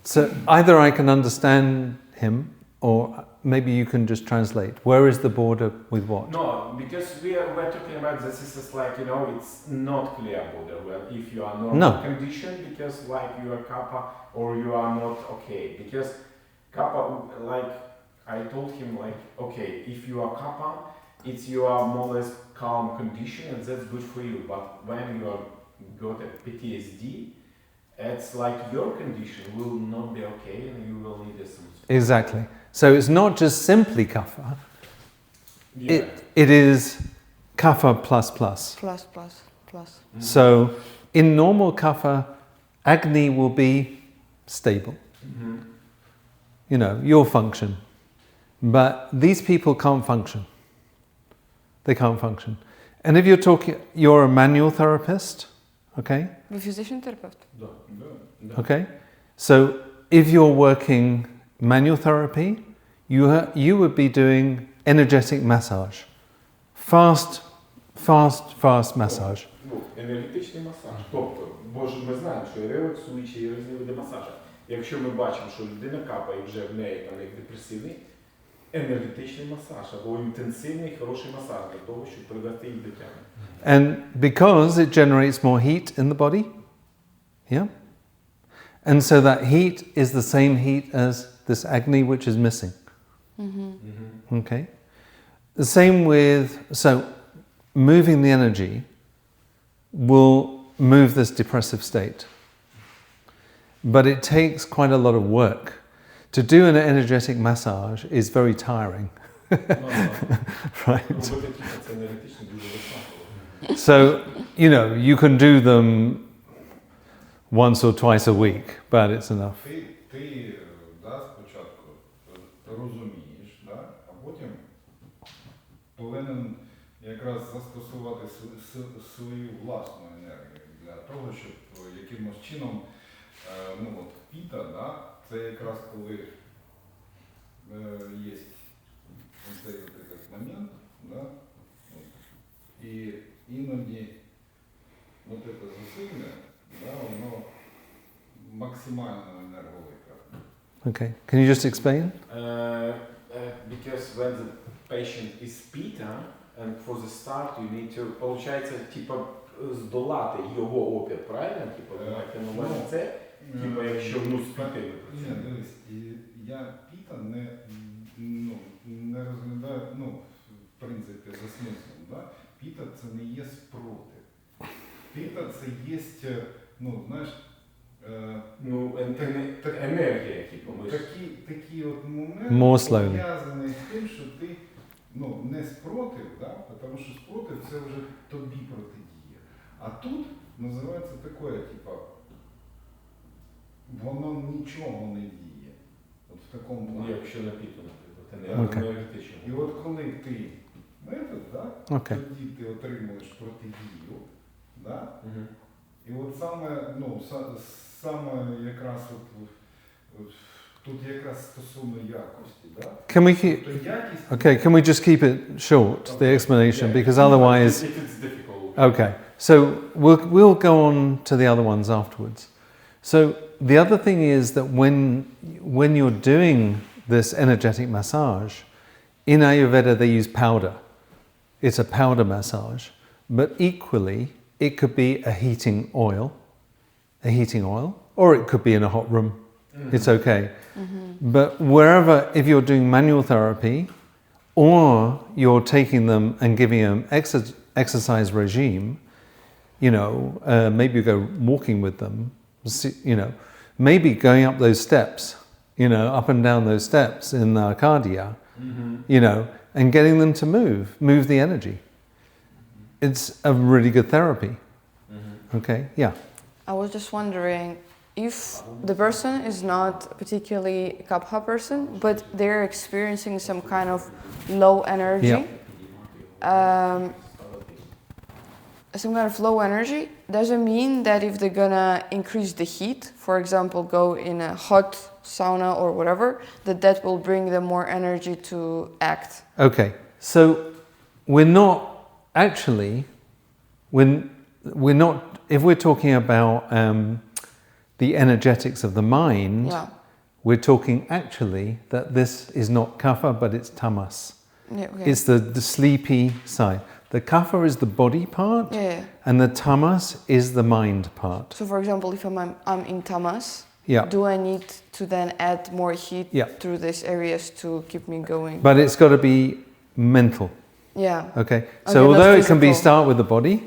So either I can understand him or maybe you can just translate. Where is the border with what? No, because we're talking about this is like, it's not clear border. Well, if you are not condition, because like you are kapha or you are not okay. Because kapha, like I told him, like, okay, if you are kapha, you are more or less calm condition and that's good for you. But when you are got a PTSD, it's like your condition will not be okay and you will need some support. Exactly. So it's not just simply kapha. Yeah. It is kapha plus plus. Plus. So in normal kapha, agni will be stable. Your function. But these people can't function. They can't function. And if you're a manual therapist, okay? Ви фізичний терапевт? Okay? So if you're working manual therapy, you would be doing energetic massage. Fast massage. Енергетичний масаж. Тобто, бо ж ми знаємо, що і релаксуючі, і різні види масажу. Якщо ми бачимо, що людина капає, і вже в неї там як депресивний, енергетичний масаж або інтенсивний, хороший масаж для того, щоб привести їх до тями. And because it generates more heat in the body, yeah? And so that heat is the same heat as this agni which is missing. Okay? The same with, so moving the energy will move this depressive state. But it takes quite a lot of work. To do an energetic massage is very tiring. Right? So, you can do them once or twice a week, but it's enough. Ти спочатку розумієш, а потім повинен якраз застосувати свою власну енергію для того, щоб якимось чином, піта, це якраз коли є цей момент, і іноді це зусилля, воно максимально енерговитратне. Okay, can you just explain? Because when the patient is Pitta, and for the start you need to, получається, здолати його опір, правильно? Це, якщо з Питою. Дивись, я Pitta не розглядаю, в принципі, за смислом. Pitta це не є спротив. Pitta це є, енергія, Такі от моменти пов'язані з тим, що ти не спротив, тому що спротив це вже тобі протидія. А тут називається воно нічого не діє. От в такому Ну, плані. якщо на піту, наприклад, Окей. енергетично. І от коли ти метод, да, Окей. тоді ти отримуєш протидію, да, Мгм. і от саме, ну, саме якраз от тут якраз стосовно якості, да? Can we keep? Тобто якість... Okay, can we just keep it short, the explanation, because otherwise. If it's difficult. Okay, so we'll go on to the other ones afterwards. So the other thing is that when you're doing this energetic massage, in Ayurveda they use powder. It's a powder massage, but equally it could be a heating oil, or it could be in a hot room. It's okay. But wherever, if you're doing manual therapy, or you're taking them and giving them exercise regime, you know, maybe you go walking with them, you know, maybe going up those steps, you know, up and down those steps in Arcadia, you know, and getting them to move the energy. It's a really good therapy. Okay, yeah. I was just wondering if the person is not particularly a Kapha person, but they're experiencing some kind of low energy. Some kind of low energy, does it mean that if they're gonna increase the heat, for example, go in a hot sauna or whatever, that will bring them more energy to act? Okay, so we're not actually, we're not, if we're talking about the energetics of the mind, Yeah. we're talking actually that this is not kapha, but it's tamas. Yeah, okay. It's the sleepy side. The kapha is the body part, Yeah. and the tamas is the mind part. So for example, if I'm in tamas, Yeah. do I need to then add more heat Yeah. through these areas to keep me going? But it's got to be mental. Yeah. Okay. Okay, So although not it can be physical. start with the body,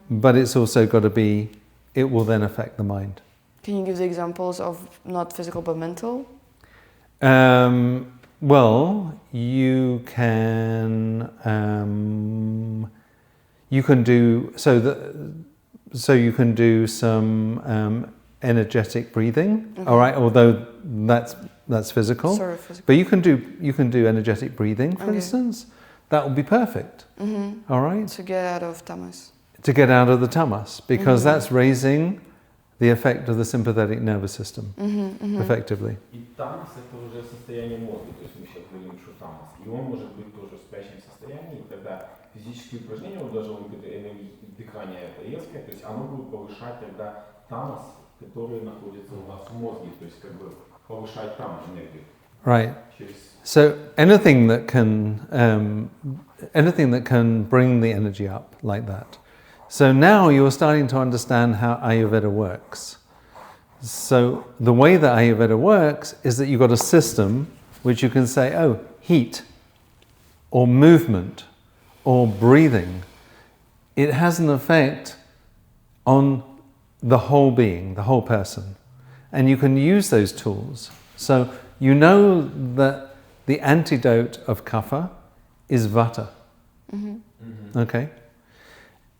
but it's also got to be, it will then affect the mind. Can you give the examples of not physical but mental? Well, you can do you can do some energetic breathing. All right, although that's physical. Sort of physical. But you can do energetic breathing, for instance. That would be perfect. All right, To get out of tamas. to get out of the tamas, because that's raising the effect of the sympathetic nervous system effectively. И тамас это уже состояние мозга, то есть мы сейчас говорим, что тамас. И он может быть тоже в спящем состоянии, и тогда физические упражнения, вот даже дыхание это резкое, то есть оно будет повышать тогда тамас, который находится у нас в мозге, то есть как бы повышать там энергию. Right. So anything that can bring the energy up like that. So now you're starting to understand how Ayurveda works. So the way that Ayurveda works is that you've got a system which you can say, oh, heat, or movement, or breathing. It has an effect on the whole being, the whole person. And you can use those tools. So you know that the antidote of kapha is vata. Okay?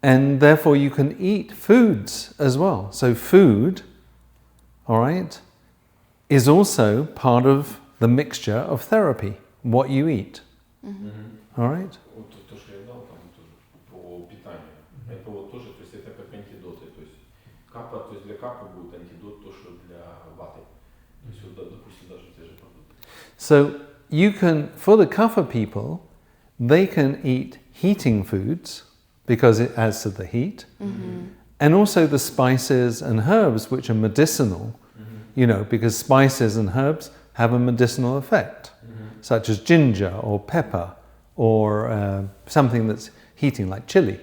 And therefore you can eat foods as well. So food, all right, is also part of the mixture of therapy, what you eat. All right? Вот то, что я дал там тоже по питанию, это вот тоже, то есть это как антидоты, то есть капа, то есть для капы будет антидот, то, что для ваты. То есть вот, допустим, даже те же продукты. So you can, for the kapha people, they can eat heating foods because it adds to the heat, and also the spices and herbs which are medicinal, you know, because spices and herbs have a medicinal effect, such as ginger or pepper or something that's heating like chili.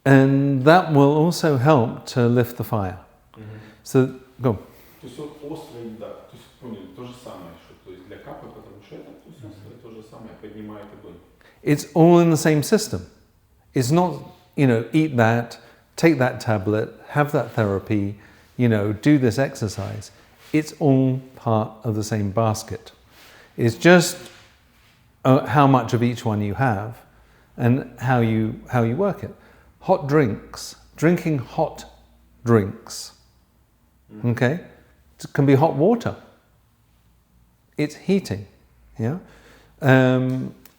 And that will also help to lift the fire. So, go. То есть вот острая еда, то есть поняли, то же самое, что то есть для капы, потому что это то есть острое то же самое поднимает огонь. It's all in the same system. It's not, you know, eat that, take that tablet, have that therapy, you know, do this exercise. It's all part of the same basket. It's just how much of each one you have and how you work it. Hot drinks, drinking hot drinks. Okay? can be hot water. It's heating, yeah,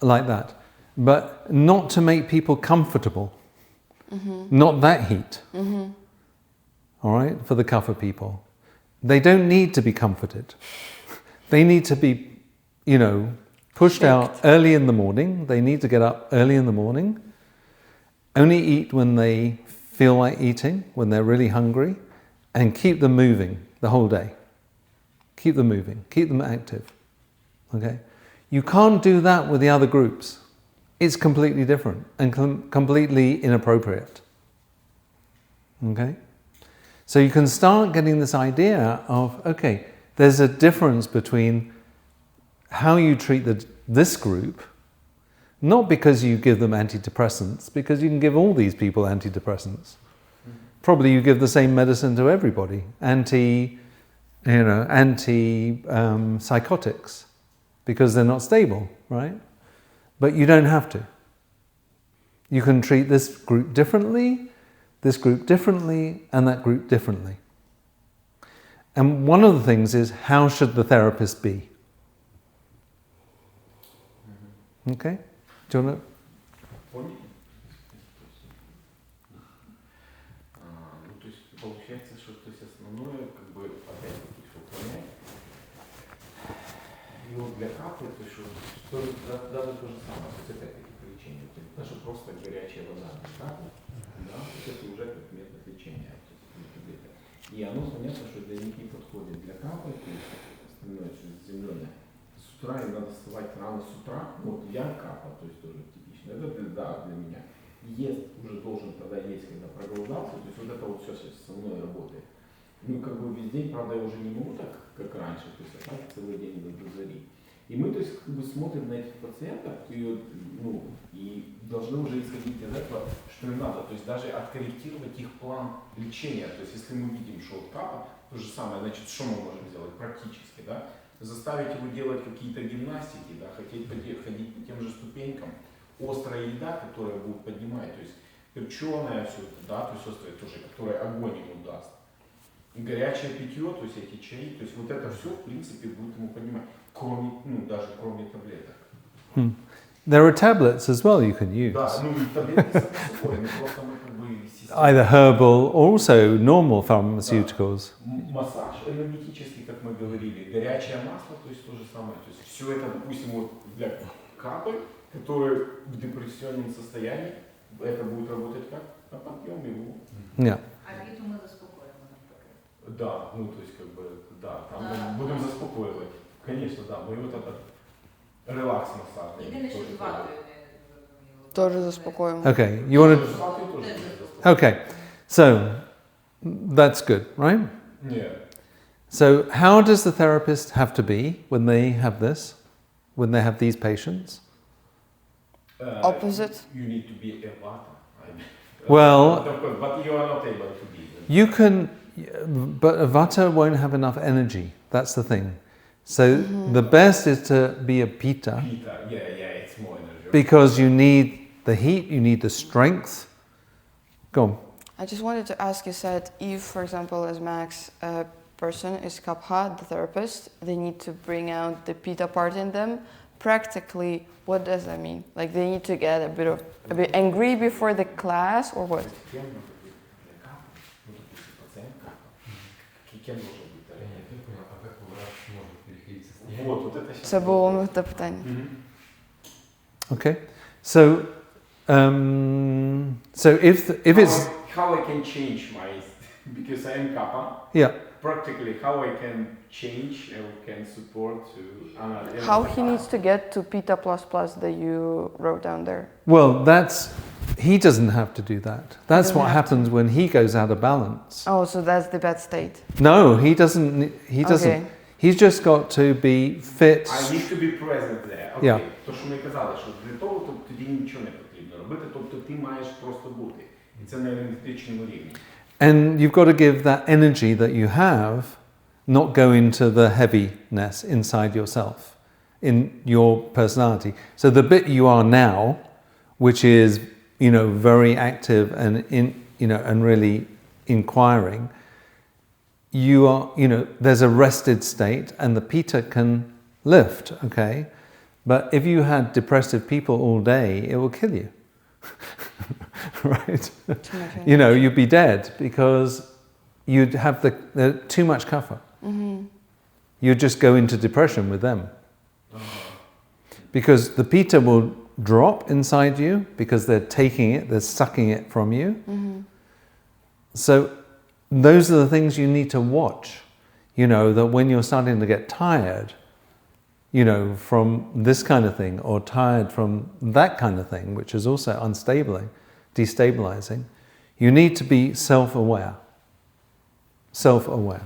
like that. But not to make people comfortable. Not that heat. All right, for the Kapha people. They don't need to be comforted. They need to be, pushed out early in the morning. They need to get up early in the morning. Only eat when they feel like eating, when they're really hungry, and keep them moving the whole day. Keep them moving, keep them active. Okay? You can't do that with the other groups. It's completely different and completely inappropriate. Okay? So you can start getting this idea of, okay, there's a difference between how you treat this group, not because you give them antidepressants, because you can give all these people antidepressants. Probably you give the same medicine to everybody, anti-psychotics, because they're not stable, right? But you don't have to. You can treat this group differently, and that group differently. And one of the things is, how should the therapist be? Okay? Do you want to? То есть получается, что основное, опять-таки, что понять. И вот для капы, то есть даже то же самое, то есть опять-таки по лечению. Даже просто горячая вода для капы, да, это уже как метод лечения. И оно понятно, что для них не подходит. Для капы, то есть остальное, что зеленое. С утра им надо вставать рано с утра. Вот я капа, то есть тоже типично. Это для меня. Ест уже должен тогда есть, когда проголодался. То есть вот это вот все со мной работает. Ну как бы весь день, правда, я уже не могу так, как раньше. То есть так целый день до зари. И мы, то есть, как бы смотрим на этих пациентов и должны уже исходить из этого, что им надо. То есть даже откорректировать их план лечения. То есть если мы видим, что вот капа, то же самое, значит, что мы можем сделать практически, да? Заставить его делать какие-то гимнастики, да, ходить по тем же ступенькам. Острая еда, которая будет поднимать, то есть перченая все это, да, то есть острая тоже, которая огонь ему даст. И горячее питье, то есть эти чаи, то есть вот это все, в принципе, будет ему поднимать, даже кроме таблеток. There are tablets as well you can use. Да, таблетки просто мы как бы... Either herbal or also normal pharmaceuticals. Массаж энергетический, как мы говорили, горячее масло, то есть то же самое. То есть все это, допустим, вот для капы, которые в депрессионном состоянии, это будет работать как? На подъем его. Yeah. А Питу мы заспокоим. Да, то есть как бы, да, там мы будем заспокоивать. Конечно, да, мы вот этот релакс-массаж. Єдине, що з ватою Тоже заспокоїмо. Okay, you want to... Okay, so that's good, right? Yeah. So how does the therapist have to be when they have this, when they have these patients? Opposite? You need to be a Vata. Well, but you are not able to be. you can, but a Vata won't have enough energy. That's the thing. So the best is to be a Pitta. Pitta, yeah, it's more energy. Because you need the heat, you need the strength. Go on. I just wanted to ask, you said if, for example, as Max, a person is Kapha, the therapist, they need to bring out the Pitta part in them. Practically, what does that mean? Like they need to get a bit angry before the class, or what? Це було те питання. Okay. So, if it's how I can change my, because I am Kapha. Yeah. Practically, how I can change and can support to. How he needs to get to Pitta that you wrote down there? Well, he doesn't have to do that. That's what happens when he goes out of balance. Oh, so that's the bad state. No, he doesn't. Okay. He's just got to be fit. I need to be present there. Okay. Yeah. То, що ми казали, що для того тоді нічого не потрібно робити, тобто ти маєш просто бути. І це на енергетичному рівні. And you've got to give that energy that you have, not go into the heaviness inside yourself, in your personality. So the bit you are now, which is, very active and and really inquiring, you are, there's a rested state and the Pitta can lift, okay? But if you had depressive people all day, it will kill you, right? You'd be dead because you'd have too much Kapha. You'd just go into depression with them. Because the Pitta will drop inside you because they're taking it, they're sucking it from you. So those are the things you need to watch. That when you're starting to get tired, from this kind of thing, or tired from that kind of thing, which is also destabilizing, you need to be self-aware. Self-aware.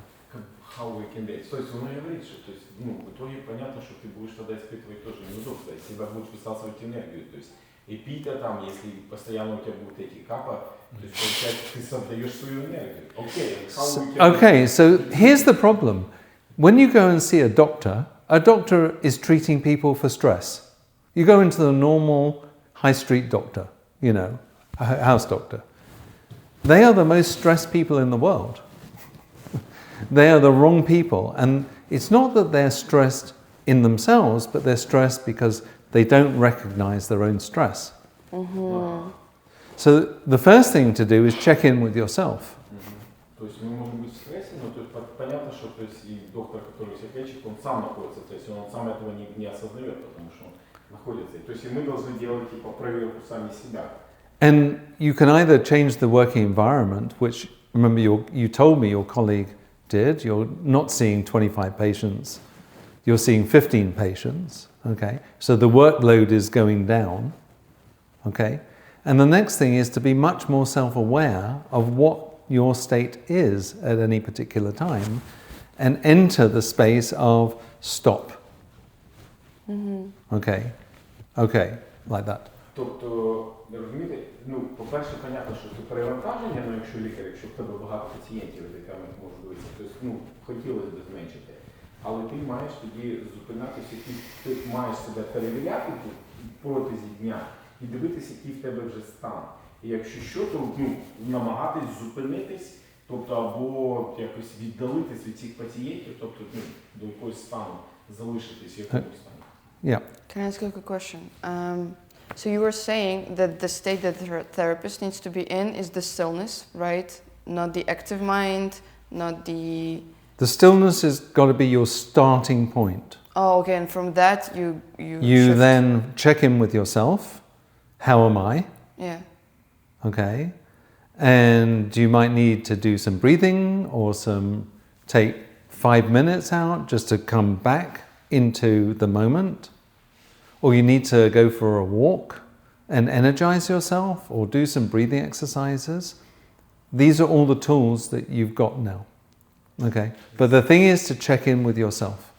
How we can be. То есть он говорит, что в итоге понятно, что ты будешь тогда испытывать тоже неудобства, если тебя будешь высасывать энергию. То есть и Пита там, если постоянно у тебя будут эти капа, то есть получается ты создаешь свою энергию. Okay, so here's the problem. When you go and see a doctor is treating people for stress. You go into the normal high street doctor, a house doctor. They are the most stressed people in the world. They are the wrong people. And it's not that they're stressed in themselves, but they're stressed because they don't recognize their own stress. So the first thing to do is check in with yourself. То есть мы можем быть в стрессе, но то есть понятно, что то есть и доктор, который всех лечит, он сам находится, то есть он сам этого не осознает, потому что он находится. То есть и мы должны делать типа проверку сами себя. And you can either change the working environment, which remember you told me your colleague did. You're not seeing 25 patients, you're seeing 15 patients. Okay, so the workload is going down. Okay, and the next thing is to be much more self-aware of what your state is at any particular time, and enter the space of stop. Okay, like that. Тобто, розумієте, по-перше, понятно, що це перевантаження, якщо в тебе багато пацієнтів, з якими ти можеш дивитися, тобто, хотілося б зменшити, але ти маєш тоді зупинатися, ти маєш себе перевіряти протязі дня і дивитися, який в тебе вже стан. І якщо що, то намагатись зупинитись, тобто або якось віддалитись від цих пацієнтів, тобто до якогось стану залишитись в якомусь стані. Yeah. Can I ask you a quick question? So you were saying that the state that the therapist needs to be in is the stillness, right? Not the active mind, not the... The stillness has got to be your starting point. Oh, okay, and from that you then check in with yourself. How am I? Yeah. Okay. And you might need to do some breathing or take 5 minutes out just to come back into the moment. Or you need to go for a walk and energize yourself or do some breathing exercises. These are all the tools that you've got now. Okay. But the thing is to check in with yourself.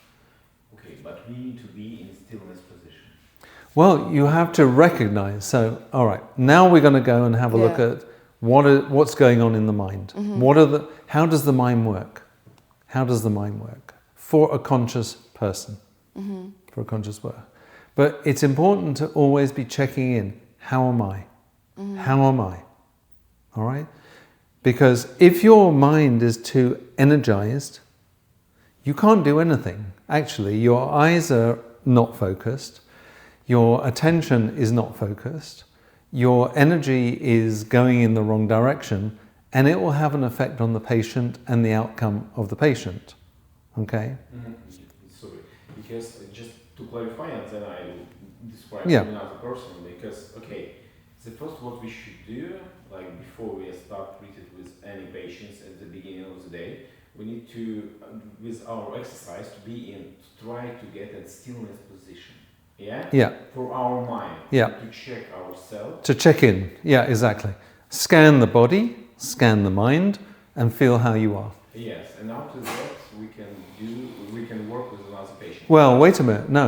Okay, but we need to be in stillness position. Well, you have to recognize. So, all right, now we're going to go and have a look at what's going on in the mind. How does the mind work? How does the mind work for a conscious person? For a conscious worker. But it's important to always be checking in. How am I? How am I? All right? Because if your mind is too energized, you can't do anything. Actually, your eyes are not focused. Your attention is not focused. Your energy is going in the wrong direction, and it will have an effect on the patient and the outcome of the patient. Okay? Sorry, because just to clarify, and then I will describe another person, because, okay, the first what we should do, like before we start treated with any patients at the beginning of the day, we need to, with our exercise, to try to get a stillness position. Yeah? For our mind. Yeah. To check ourselves. To check in. Yeah, exactly. Scan the body, scan the mind, and feel how you are. Yes, and after that we can work with another patient. Well, wait a minute. No.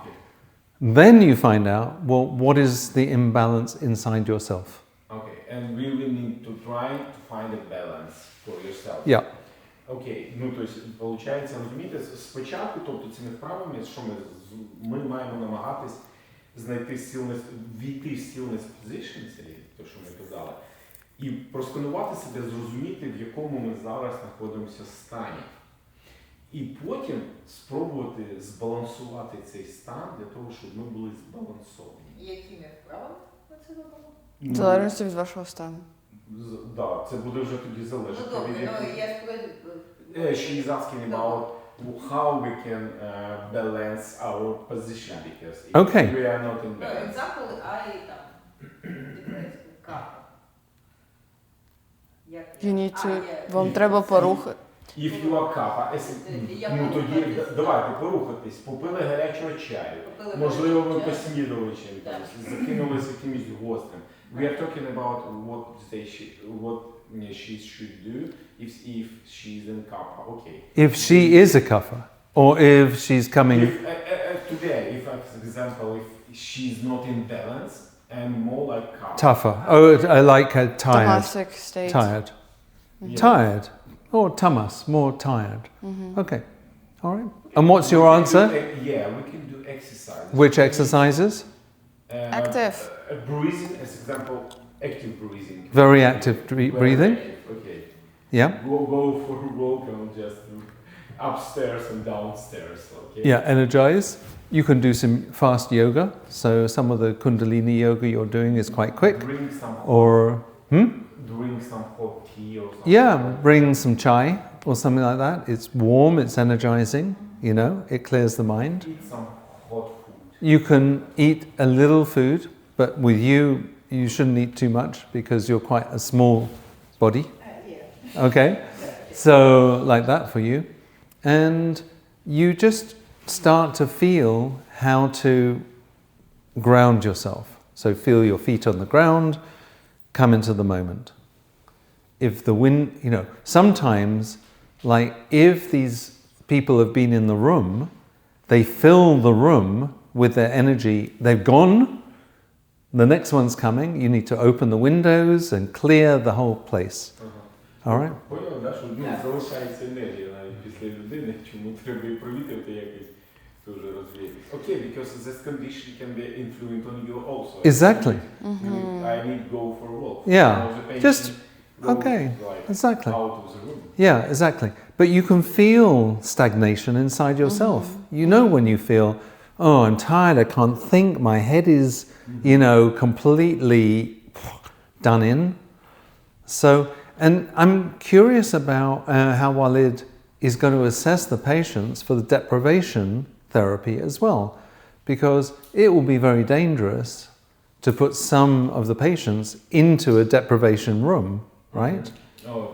Okay. Then you find out, well, what is the imbalance inside yourself? Okay, and we will need to try to find a balance for yourself. Yeah. Окей, то есть, получається, розумієте, спочатку, тобто цими вправами, що ми маємо намагатись знайти війти в stillness position, то, що ми казали, І просканувати себе, зрозуміти, в якому ми зараз знаходимося стані. І потім спробувати збалансувати цей стан для того, щоб ми були збалансовані. Якими вправами ми це робимо? В залежності від вашого стану. Да, це буде вже тоді залежати. Ну добре, я She is asking about how we can balance our position, because if Okay. we are not in balance. Example, Kapha. You need to, вам треба порухати. If you are Kapha, ну тоді давайте порухатись, попили гарячого чаю, можливо ви поснідали чимось, закинулись якимось гостем. We are talking about what she should do if she is in Kapha. Okay. If she is a kapha, or if she's coming... Today, if for example, if she's not in balance and more like Kapha. Tougher. Oh, I like her tired. Tamasic state. Tired. Yeah. Tired. Or tamas, more tired. Okay. All right. And what's your answer? Yeah, we can do exercises. Which exercises? Active. Breathing, as example, active breathing. Very active breathing. Okay. Yeah. Go for a walk and just upstairs and downstairs. Okay. Yeah, energize. You can do some fast yoga. So some of the Kundalini yoga you're doing is quite quick. Drink some Or, drink some hot tea or something. yeah, bring some chai or something like that. It's warm, it's energizing, you know, it clears the mind. Eat some hot food. You can eat a little food, but with you, you shouldn't eat too much because you're quite a small body. Okay? So, like that for you. And you just start to feel how to ground yourself. So, feel your feet on the ground, come into the moment. If the wind, you know, sometimes, like if these people have been in the room, they fill the room with their energy, they've gone, the next one's coming, you need to open the windows and clear the whole place. All right? Поняли, да, що залишається енергія навіть після людини, чому треба і провітрити якось дуже розвіятись. Okay, because this condition can be influent on you also. Exactly. I need to go for a walk. Yeah, Or the patient just, goes, okay, like, exactly. out of the room. Yeah, exactly. But you can feel stagnation inside yourself. You know when you feel, oh, I'm tired, I can't think, my head is, you know, completely done in. So, and I'm curious about how Walid is going to assess the patients for the deprivation therapy as well, because it will be very dangerous to put some of the patients into a deprivation room, right?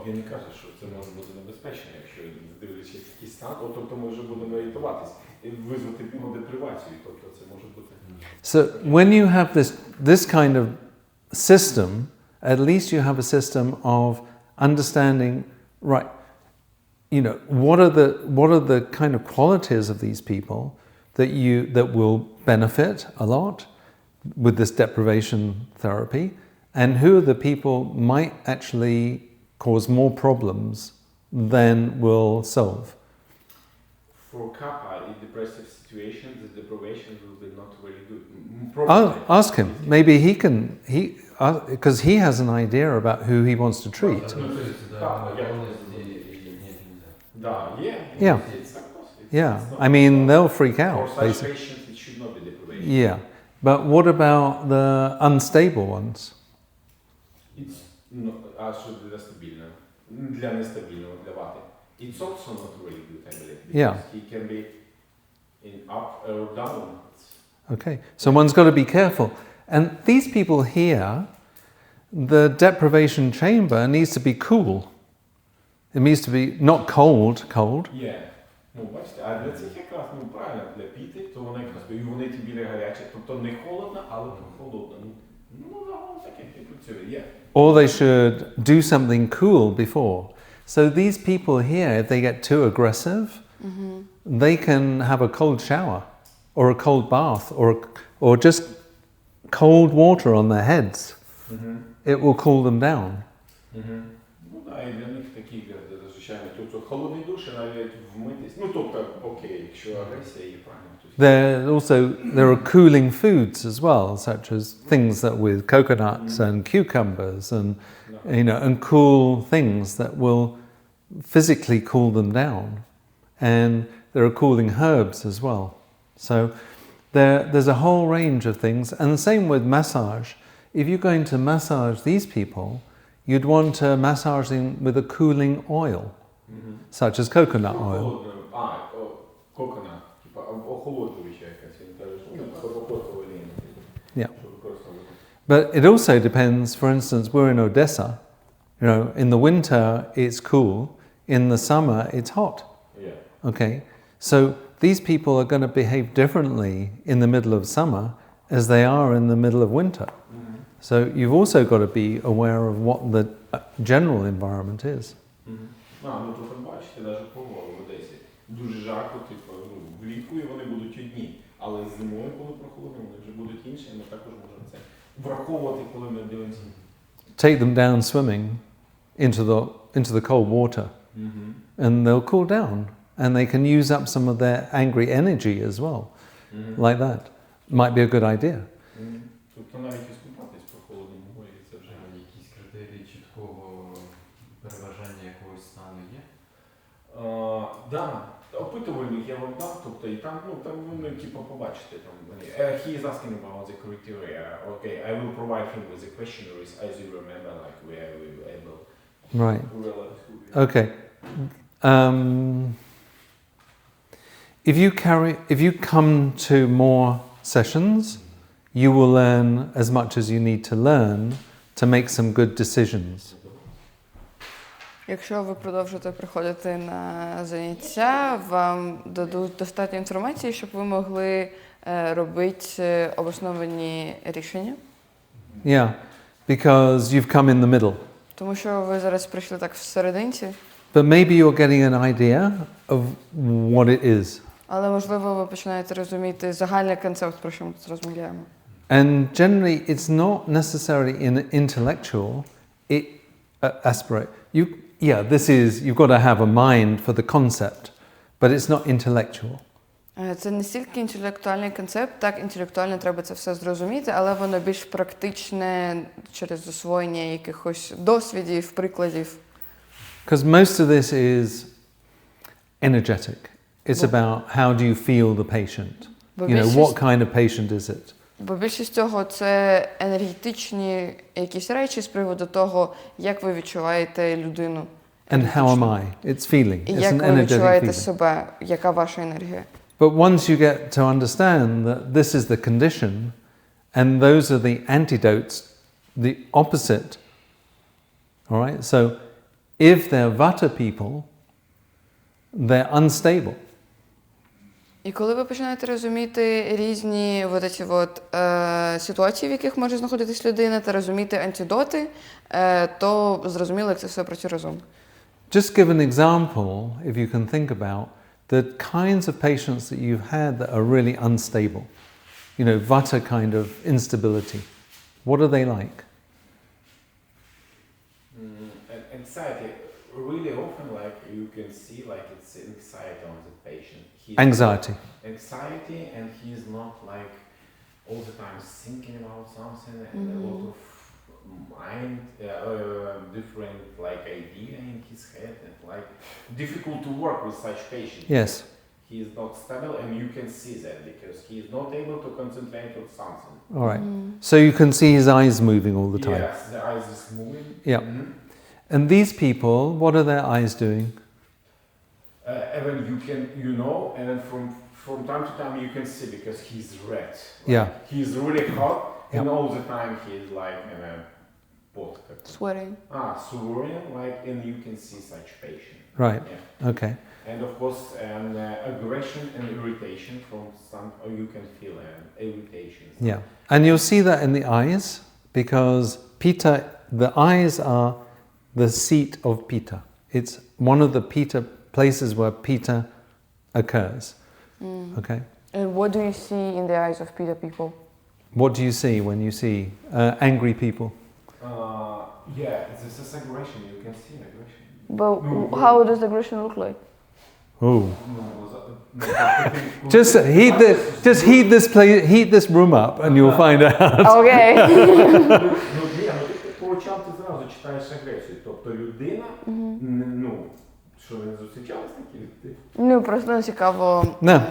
Він каже, що це може бути небезпечно, якщо дивлячись який стан, тобто ми вже будемо орієнтуватись і визвати депривацію, тобто це може бути. So when you have this kind of system, at least you have a system of understanding, right, you know, what are the kind of qualities of these people that will benefit a lot with this deprivation therapy, and who are the people might actually cause more problems than will solve. For Kapha, in depressive situations, the deprivation will be not very good. I'll ask him. Maybe because he has an idea about who he wants to treat. Yeah. Yeah. I mean, they'll freak out, For such basically. patients, it should not be deprivation. Yeah. But what about the unstable ones? It's not, що для стабільного, для нестабільного, для вати. It's also not really good, I believe, because Yeah. he can be in up or down. Okay. So one's got to be careful. And these people here, the deprivation chamber needs to be cool. It needs to be not cold. Yeah. Ну, бачите, а для цих якраз, ну, правильно, для піти, то вони якраз, і вони ті біля гарячі, тобто не холодно, але прохолодно. Ну, загалом таке і працює, yeah. Or they should do something cool before. So these people here, if they get too aggressive, they can have a cold shower or a cold bath or just cold water on their heads. It will cool them down. Ну, да, і для них такі, звичайно, тобто холодний душ, і навіть вмитись. Ну, тобто, окей, якщо агресія є, правильно. There are cooling foods as well, such as things that with coconuts and cucumbers and and cool things that will physically cool them down. And there are cooling herbs as well. So there's a whole range of things. And the same with massage. If you're going to massage these people, you'd want to massage them with a cooling oil, such as coconut oil. Coconut. Охолоджуюча якась, він каже, що кокосова олія. Yeah. But it also depends, for instance, we're in Odessa. In the winter it's cool, in the summer it's hot. Yeah. Okay, so these people are going to behave differently in the middle of summer as they are in the middle of winter. So you've also got to be aware of what the general environment is. Ну тут бачите, навіть погода в Одесі. Дуже жарко, влітку і вони будуть одні. Але зимою, коли прохолодно, вони вже будуть інші, і ми також можемо це враховувати, коли ми дивимося. Take them down swimming into the cold water, and they'll cool down, and they can use up some of their angry energy as well, like that. Might be a good idea. Тобто навіть іскупатись по холодному морі, це вже Якісь критерії чіткого переважання якогось стану є? Да, опитувальник я вам дав, тобто і там, там ви побачите там. He is asking about the criteria. Okay, I will provide him with the questionnaires as you remember, like where we were able. Right. Okay. If you come to more sessions, you will learn as much as you need to learn to make some good decisions. Якщо ви продовжите приходити на заняття, вам дадуть достатньо інформації, щоб ви могли робити обосновані рішення. Yeah, because you've come in the middle. Тому що ви зараз прийшли так всерединці. But maybe you're getting an idea of what it is. Але, можливо, ви починаєте розуміти загальний концепт, про що ми тут розмовляємо. And generally, it's not necessarily intellectual aspirate. You've got to have a mind for the concept, but it's not intellectual. Це не стільки інтелектуальний концепт, так, інтелектуально треба це все зрозуміти, але воно більш практичне через освоєння якихось досвідів, прикладів. Because most of this is energetic. It's about how do you feel the patient. What kind of patient is it? Бо більшість цього це енергетичні якісь речі з приводу того, як ви відчуваєте людину. And how am I? It's feeling. І It's як an ви energetic відчуваєте feeling. себе, яка ваша енергія. But once you get to understand that this is the condition, and those are the antidotes, the opposite. All right? So if they're Vata people, they're unstable. І коли ви починаєте розуміти різні ситуації, в яких може знаходитись людина, та розуміти антидоти, то зрозуміло, як це все працює разом. Just give an example, if you can think about the kinds of patients that you've had that are really unstable. Vata kind of instability. What are they like? Anxiety. Really often, like you can see, like it's anxiety on the patient. Anxiety. Anxiety, and he's not like all the time thinking about something, and a lot of mind, different like idea in his head, and like difficult to work with such patients. Yes. He is not stable, and you can see that because he is not able to concentrate on something. All right. So you can see his eyes moving all the time. Yes, the eyes is moving. Yeah. And these people, what are their eyes doing? Even you can, and then from time to time you can see because he's red. Yeah. He's really hot, and Yep. all the time he's like Sweating. sweating, like, and you can see such patient. Right. Yeah. Okay. And of course, aggression and irritation from some, or you can feel irritation. Yeah. And you'll see that in the eyes because Pitta, the eyes are the seat of Pitta. It's one of the Pitta places where Pitta occurs. Okay. And what do you see in the eyes of Pitta people? What do you see when you see angry people? This is aggression. You can see aggression. But how does aggression look like? Oh. Just heat this room up, and you'll find out. Okay. одразу читаєш агресію. Тобто людина, ну, що ви не зустрічались такі люди? Ну, просто цікаво No.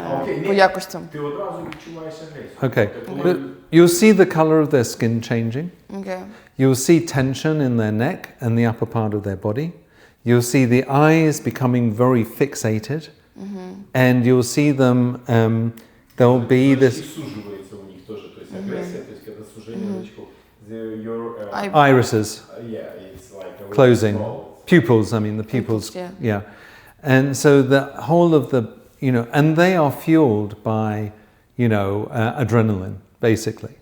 по якостям. Ти одразу відчуваєш агресію. Okay. Тобто, коли- You'll see the color of their skin changing. Окей. You'll see tension in their neck and the upper part of their body. You'll see the eyes becoming very fixated. And you'll see them, there'll be Трошки this суживается у них тоже, то есть агрессия, то есть когда сужение зрачков. Your irises yeah, it's like a closing, small. pupils, I mean the pupils, yeah. And so the whole of the, you know, and they are fueled by, you know, adrenaline, basically.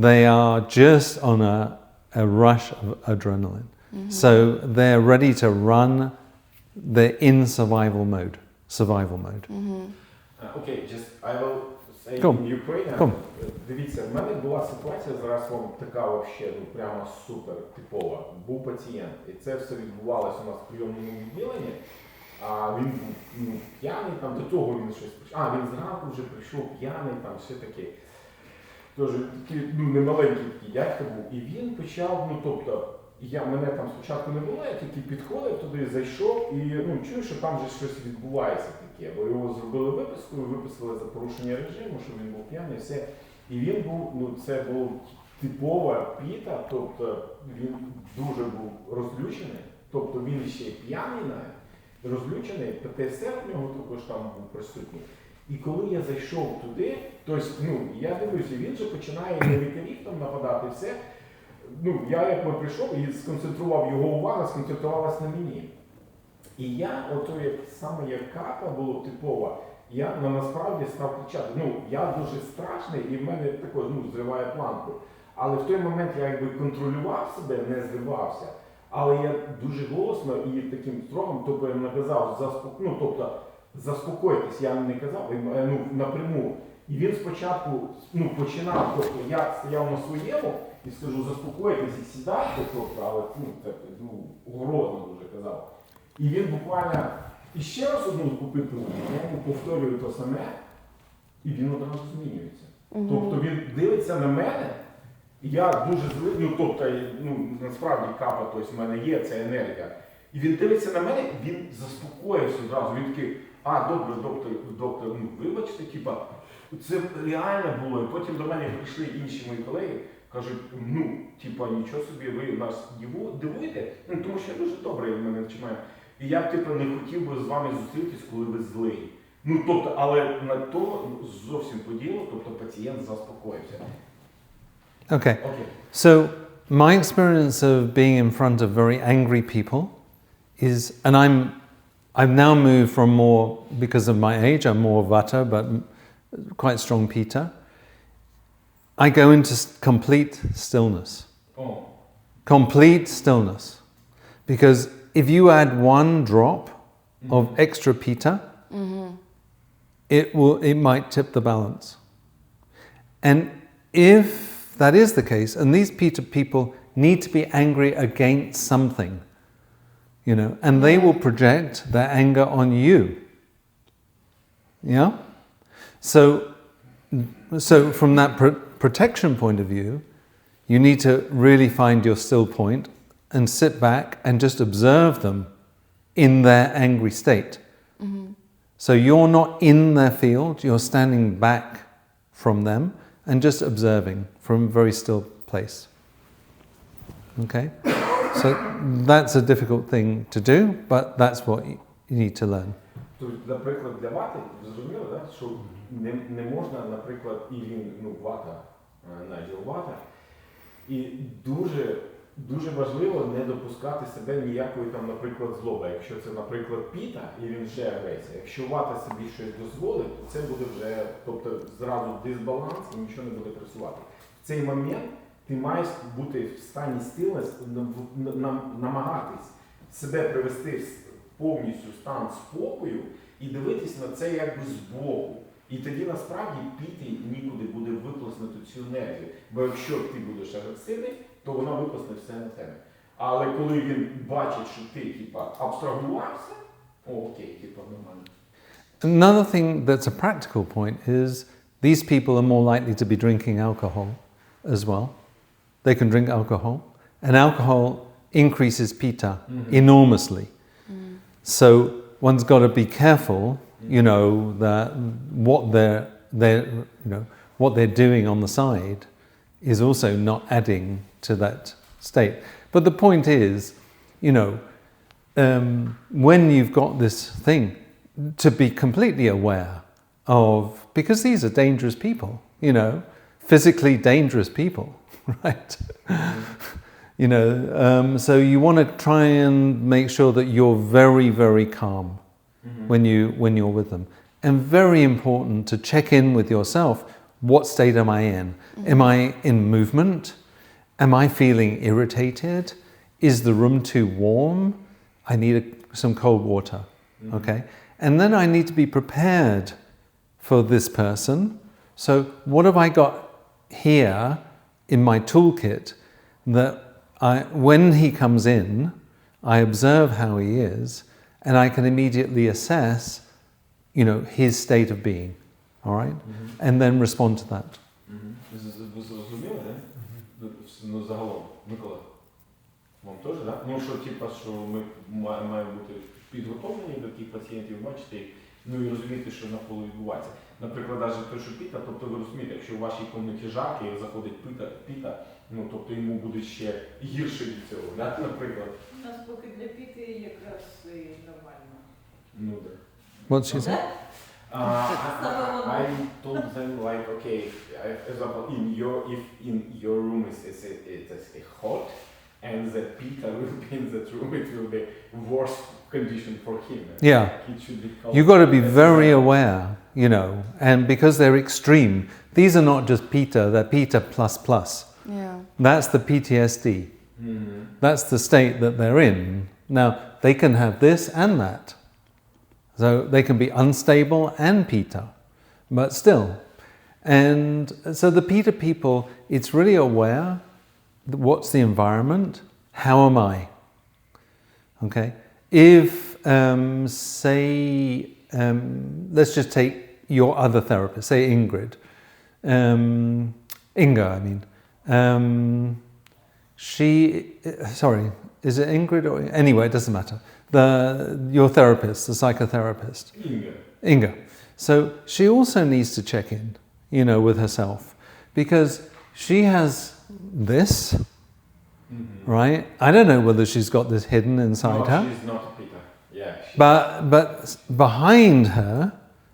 They are just on a rush of adrenaline. So they're ready to run, they're in survival mode. Okay, just I will say Come. in Ukraine. Come. Дивіться, в мене була ситуація, зараз вам така вообще, ну прямо супер типова. Був пацієнт, і це все відбувалося у нас в прийомному відділенні. А він був ну, п'яний, там до того він щось прийшов. А, він зранку вже прийшов п'яний, там все таке. Тож такий, ну, немаленький такий дядько був. І він почав, ну тобто, мене там спочатку не було, я тільки підходив туди, зайшов і ну, чую, що там вже щось відбувається таке. Бо його зробили виписку, виписали за порушення режиму, що він був п'яний, все. І він був, ну це був типова піта, тобто він дуже був розлючений, тобто він ще п'яний навіть, розлючений, ПТСД в нього також там був присутній. І коли я зайшов туди, тобто, ну, я дивлюся, він вже починає на лікарів там нападати, все. Ну, я як прийшов і сконцентрував, його увага сконцентрувалась на мені. І я, ото як саме як Капа було типова, я насправді став кричати. Ну, я дуже страшний і в мене також, ну, зриває планку. Але в той момент я якби контролював себе, не зривався. Але я дуже голосно і таким строгом, тобто я наказав, ну, тобто, заспокойтесь, я не казав, ну, напряму. І він спочатку, ну, починав, тобто я стояв на своєму і скажу, заспокойтесь і сідайте, тобто, але, ну, так, ну, грозно дуже казав. І він буквально іще раз одну попитку, я йому повторюю те саме, і він одразу змінюється. Тобто він дивиться на мене, і я дуже злий, ну, тобто, ну, насправді Капа, тобто, в мене є ця енергія. І він дивиться на мене, він заспокоївся одразу, він такий, добре, доктор, ну, вибачте, типа, це реально було. І потім до мене прийшли інші мої колеги, кажуть, ну, типа, нічого собі, ви нас дивуєте, ну, тому що я дуже добре в мене вчимаю. І я, типу, не хотів би з вами зустрітись, коли ви злий. Ну, тобто, але на то зовсім поділо, тобто пацієнт заспокоївся. Okay. So my experience of being in front of very angry people is, and I've now moved from more, because of my age, I'm more Vata, but quite strong Pitta. I go into complete stillness. Oh. Complete stillness. Because if you add one drop of extra Pitta, it might tip the balance. And if that is the case, and these Pitta people need to be angry against something, you know, and they will project their anger on you. Yeah? So from that protection point of view, you need to really find your still point and sit back and just observe them in their angry state. So you're not in their field, you're standing back from them and just observing from a very still place. Okay? So that's a difficult thing to do, but that's what you need to learn. Тобто, наприклад, для вати, зрозуміло, да, що не можна, наприклад, і він, ну, вата, наділ вата, і дуже важливо не допускати себе ніякої там, наприклад, злоби. Якщо це, наприклад, піта, і він вже агресія. Якщо вата собі щось дозволить, то це буде вже, тобто, зразу дисбаланс і нічого не буде працювати. В цей момент ти маєш бути в стані стилності, намагатись себе привести повністю стан спокою і дивитись на це якби збоку. І тоді насправді піти нікуди буде виплеснути цю енергію. Бо якщо ти будеш агресивний, то вона виплесне все на тебе. Але коли він бачить, що ти типа абстрагувався, окей, типа нормально. Another thing that's a practical point is these people are more likely to be drinking alcohol as well. They can drink alcohol. And alcohol increases Pitta enormously. So one's got to be careful, you know, that what they're doing on the side is also not adding to that state. But the point is, you know, when you've got this thing, to be completely aware of, because these are dangerous people, you know, physically dangerous people, right? You know, so you want to try and make sure that you're very, very calm when you're with them. And very important to check in with yourself. What state am I in? Am I in movement? Am I feeling irritated? Is the room too warm? I need some cold water, okay? And then I need to be prepared for this person. So what have I got here in my toolkit that when he comes in, I observe how he is, and I can immediately assess, you know, his state of being, all right? And then respond to that. Ви зрозуміли, да? Ну, загалом, Микола, вам теж, да? Ну, що, типа, що ми маємо бути підготовлені до таких пацієнтів, бачити їх, ну і розуміти, що навколо відбувається. Наприклад, навіть той, що Піта, тобто ви розумієте, якщо у вашій кімнаті жарко і заходить Піта, ну, тобто йому буде ще гірше від цього, да? Наприклад. У нас поки для Піти якраз нормально. Ну, так. What she say? I told them like, okay, for example, if in your room it's hot, and the Pitta will be in that room, it will be worse condition for him. Yeah. It should be cold. You've got to be very aware, you know, and because they're extreme, these are not just Pitta, they're Pitta plus plus. Yeah. That's the PTSD. That's the state that they're in. Now, they can have this and that. So they can be unstable and Pitta, but still. And so the Pitta people, it's really aware, what's the environment, how am I? Okay? If, say, let's just take your other therapist, say Ingrid, Inga, I mean. Sorry, is it Ingrid or, anyway, it doesn't matter. Your therapist, the psychotherapist. Inga. So she also needs to check in, you know, with herself, because she has this, right? I don't know whether she's got this hidden inside her. No, she's not a Pitta. Yeah. But behind her,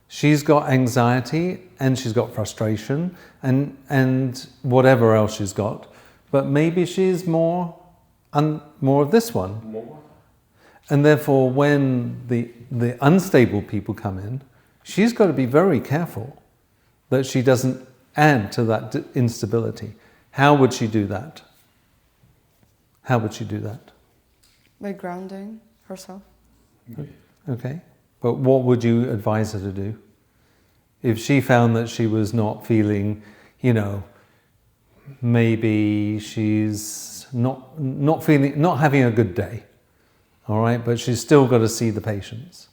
she's got anxiety and she's got frustration and whatever else she's got. But maybe she's more of this one. More. And therefore, when the unstable people come in, she's got to be very careful that she doesn't add to that instability. How would she do that? How would she do that? By grounding herself. Okay. But what would you advise her to do? If she found that she was not feeling, you know, maybe she's not having a good day, all right, but she's still got to see the patients.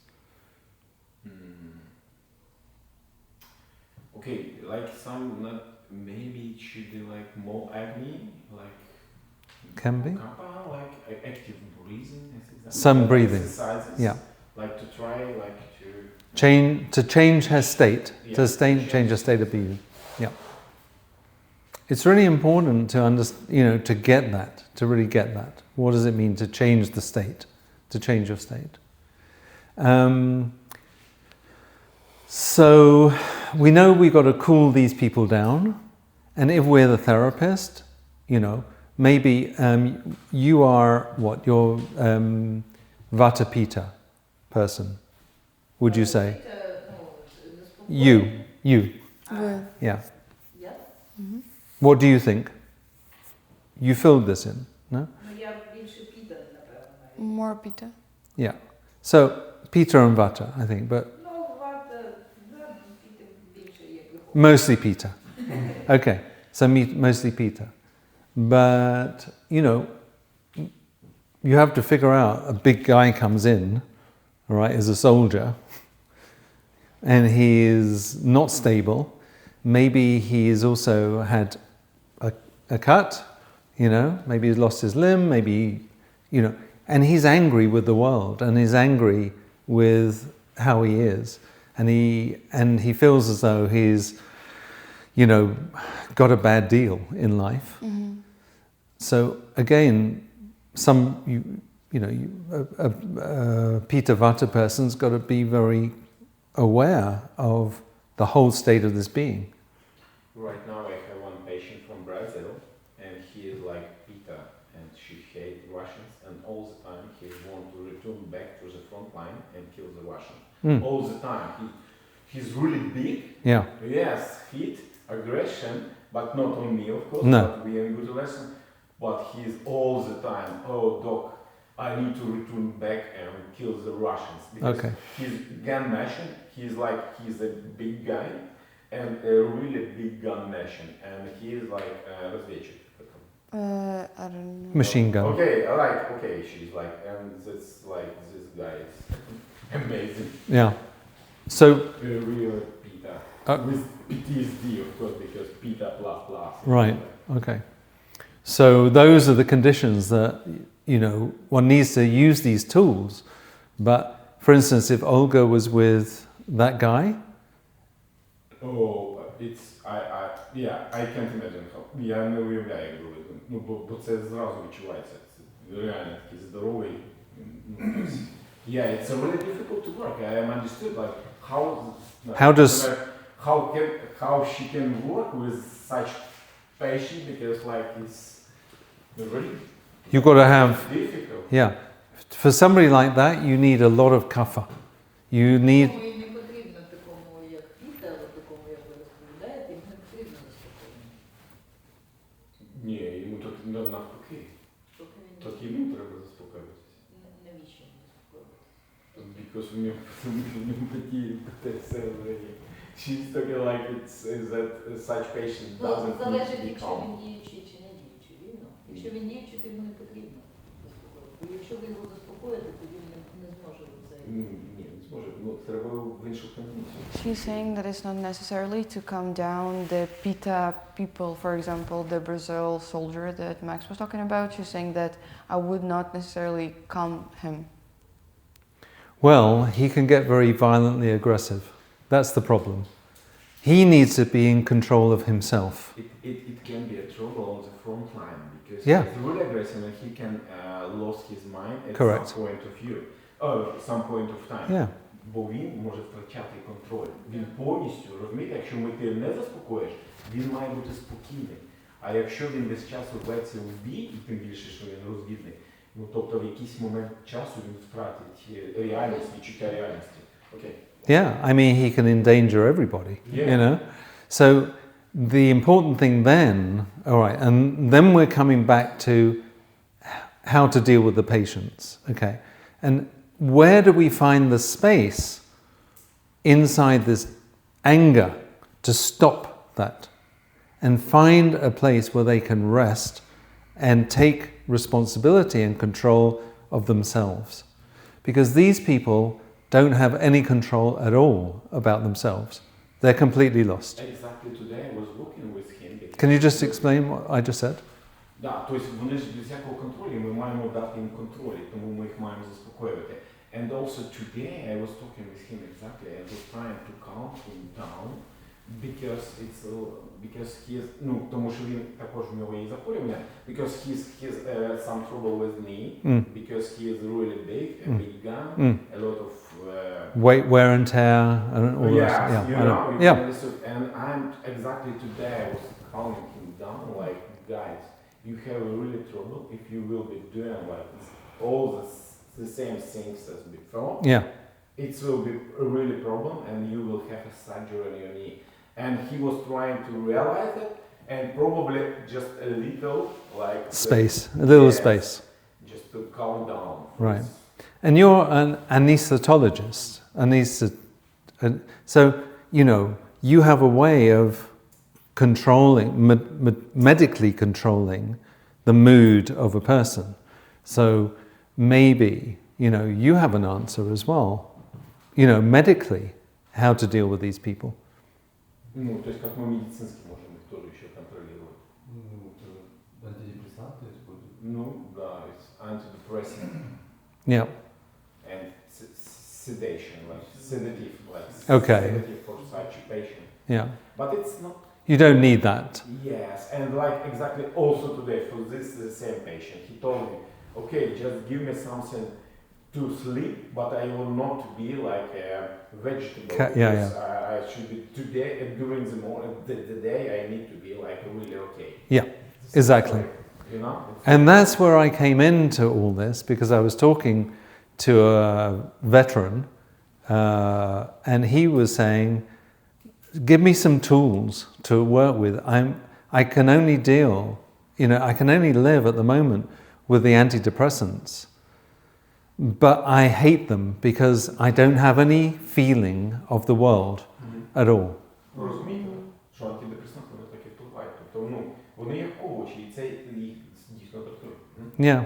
Okay, like maybe it should be like more agni, like Can be. Kapha, like active breathing. Some breathing. Exercises, Yeah. Like to try, like To change her state, Yeah, change her state of being. Yeah. It's really important to to get that, to really get that. What does it mean to change the state, to change your state? So we know we've got to cool these people down, and if we're the therapist, you know, maybe you are what, you're Vata Pitta person, would you say? You. Ви. Yeah. Я? What do you think? You filled this in, no? Ну, я більше Піта, напевно, навіть. More Pitta. Yeah. So Pitta and Vata, I think, but Ну, Вата, Піта більше як виходить. mostly Pitta. Okay, so mostly Pitta. But, you know, you have to figure out, a big guy comes in, all right, as a soldier, and he is not stable. Maybe he's also had a cut, you know, maybe he's lost his limb, maybe you know, and he's angry with the world, and he's angry with how he is, and he feels as though he's, you know, got a bad deal in life. So again, a Pitta Vata person's got to be very aware of the whole state of this being. Right now I have one patient from Brazil, and he is like Pitta, and she hates Russians, and all the time he wants to return back to the front line and kill the Russian. All the time. He's really big. Yeah. Yes, fit, aggression, but not on me, of course, No. but we are in good relation. But he's all the time, oh doc, I need to return back and kill the Russians. Because he's gun nation, he's a big guy, and a really big gun nation. And he is like разведчик. I don't know. Machine gun. Okay, she's like, and that's like, this guy is amazing. Yeah. So. Real Pitta. With PTSD, of course, because Pitta plus. Right, okay. So those are the conditions that, you know, one needs to use these tools. But for instance, if Olga was with that guy. Oh, I can't imagine how. Я не уявляю, як було. Ну, бо це зразу відчувається. Це реально такий здоровий. Yeah, it's really difficult to work. I am understood like how she can work with such patient, because like it's really You've got to have, difficult. yeah. For somebody like that, you need a lot of kapha. You need. Тому і не потрібно такому, як Піта, або такому, як ви розповідаєте, їм не потрібно заспокоєння. Ні, йому тут навпаки. Так йому треба заспокоїтися. Навіщо їм заспокоювати? Because в нього PTSD. She's talking like it's that such patient doesn't need to Залежить, be якщо calm. він діючий чи не діючий, вірно? Якщо він діючий, то йому не потрібно заспокоювати. Бо якщо ви його заспокоїте, то він не зможе взагалі. Ні, не зможе. Ну, треба в іншу комбінацію. She's saying that it's not necessarily to calm down the Pitta people, for example, the Brazil soldier that Max was talking about. She's saying that I would not necessarily calm him. Well, he can get very violently aggressive. That's the problem. He needs to be in control of himself. It can be a trouble on the front line, because Yeah. he's really aggressive and he can lose his mind at Correct. some point of view, some point of time. Yeah. Бо він може втрачати контроль. Він повністю, розумієте, якщо ти не заспокоїш, він має бути спокійний. А якщо він весь час рветься в бій, і тим більше, що він розвідник, ну тобто в якийсь момент часу він втратить реальність, відчуття реальності. Окей. Yeah, I mean, he can endanger everybody, Yeah. you know. So the important thing then, all right, and then we're coming back to how to deal with the patients, okay? And where do we find the space inside this anger to stop that and find a place where they can rest and take responsibility and control of themselves? Because these people don't have any control at all about themselves. They're completely lost. Exactly today I was working with him. Can you just explain what I just said? Да, тобто вони ж без всякого контролю, ми маємо дати їм контроль, тому ми їх маємо заспокоювати. And also today I was talking with him exactly, I was trying to calm him down, because he is, ну, тому що він також в нього є захворювання, because he's some trouble with me, because he is really big, a big gun, a lot of Weight, wear and tear, and all yes, that. Yeah, you I know, Yeah. and I'm exactly today I was calming him down, like, guys, you have really trouble if you will be doing like all the same things as before. Yeah. It will be a really problem, and you will have a surgery on your knee. And he was trying to realize it, and probably just a little like Space, a little yes, space. just to calm down. Right. And you're an anaesthetologist. So, you know, you have a way of controlling, medically controlling the mood of a person. So maybe, you know, you have an answer as well, you know, medically, how to deal with these people. Ну, то есть как мы медицински можем их тоже еще контролировать. Ну, антидепрессанты используют. Ну, да, antidepressant Yeah. and sedation, like sedative, Okay. sedative for such patient. Yeah. But it's not. You don't need that. Yes, and like exactly also today for this the same patient, he told me, okay, just give me something to sleep, but I will not be like a vegetable. Yeah. I should be today during the morning, the day I need to be like really okay. Yeah, exactly. You know? And that's where I came into all this, because I was talking to a veteran and he was saying, give me some tools to work with. I can only deal, I can only live at the moment with the antidepressants, but I hate them because I don't have any feeling of the world at all. Розумієте, що антидепресанти вони таки впливають. Тобто, вони як овочі, і це їх дійсно торкує. Yeah.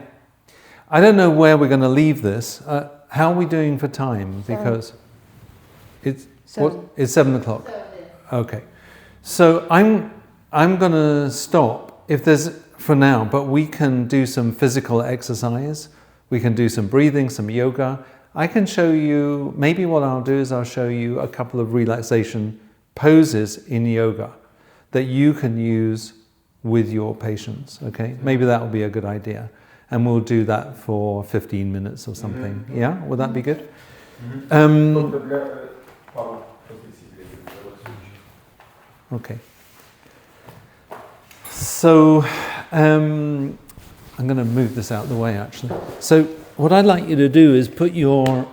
I don't know where we're going to leave this. How are we doing for time? Because it's 7 o'clock. Okay. So I'm going to stop if there's for now, but we can do some physical exercise. We can do some breathing, some yoga. I can show you, maybe what I'll do is I'll show you a couple of relaxation poses in yoga that you can use with your patients, okay? Maybe that will be a good idea. And we'll do that for 15 minutes or something. Yeah? Would that be good? Okay. So, I'm going to move this out of the way actually. So, what I'd like you to do is put your...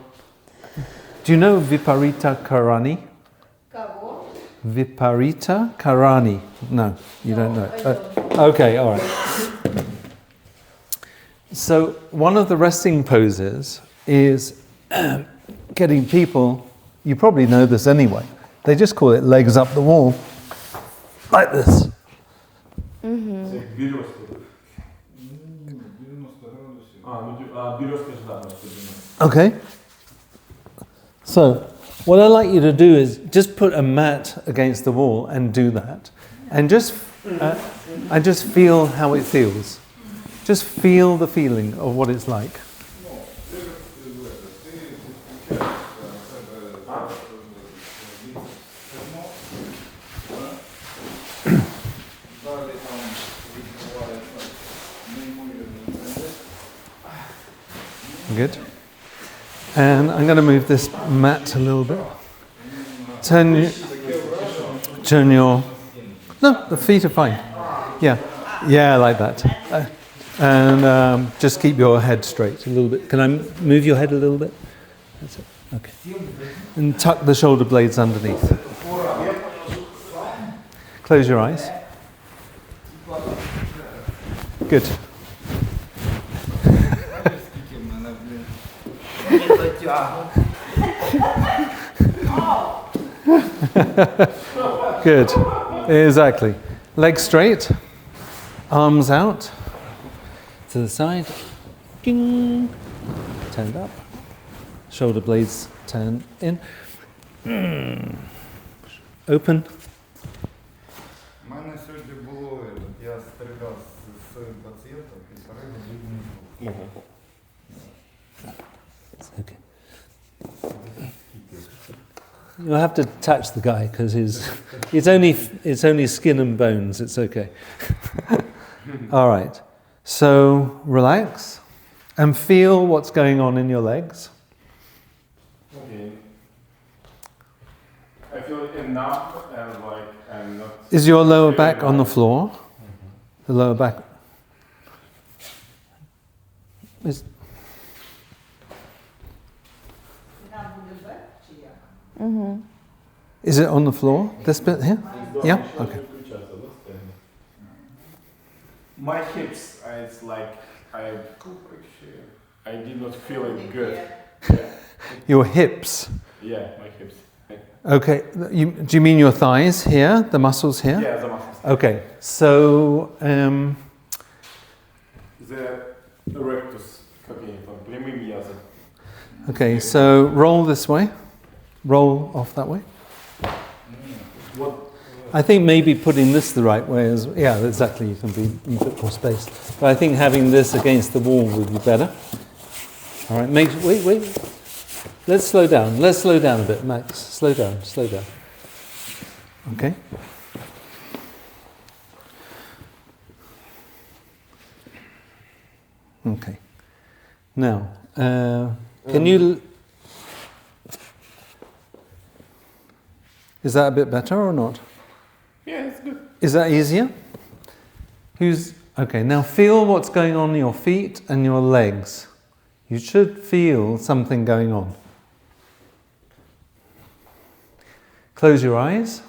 Do you know Viparita Karani? Кого? Viparita Karani? No, you don't know. Okay, all right. So, one of the resting poses is getting people, you probably know this anyway, they just call it legs up the wall, like this. Okay. So, what I'd like you to do is just put a mat against the wall and do that. And just feel how it feels. Just feel the feeling of what it's like. Good. And I'm going to move this mat a little bit. Turn your... No, the feet are fine. Yeah, like that. And just keep your head straight a little bit. Can I move your head a little bit? That's it. Okay. And tuck the shoulder blades underneath. Close your eyes. Good. Good. Exactly. Legs straight. Arms out. To the side. Ding. Turned up. Shoulder blades turn in. Open. У мене сьогодні було, я стріляв з своїм пацієнтом і перейду. Okay. You'll have to touch the guy because it's only skin and bones. It's okay. All right. So relax and feel what's going on in your legs. Okay. I feel enough and like I'm not. Is your lower back on the floor? The lower back. Is Is it on the floor? This bit here? Yeah? Okay. My hips, it's like I did not feel it good. Yeah. Your hips. Yeah, my hips. Okay. Do you mean your thighs here? The muscles here? Yeah, the muscles. Okay. So, The rectus, прямым языком. okay, so roll this way. Roll off that way. What? I think maybe putting this the right way is, yeah, exactly, you can be in a bit more space. But I think having this against the wall would be better. All right, wait. Let's slow down. Let's slow down a bit, Max. Slow down. Okay? Okay. Now, can you... Is that a bit better or not? Yeah, it's good. Is that easier? Okay, now feel what's going on in your feet and your legs. You should feel something going on. Close your eyes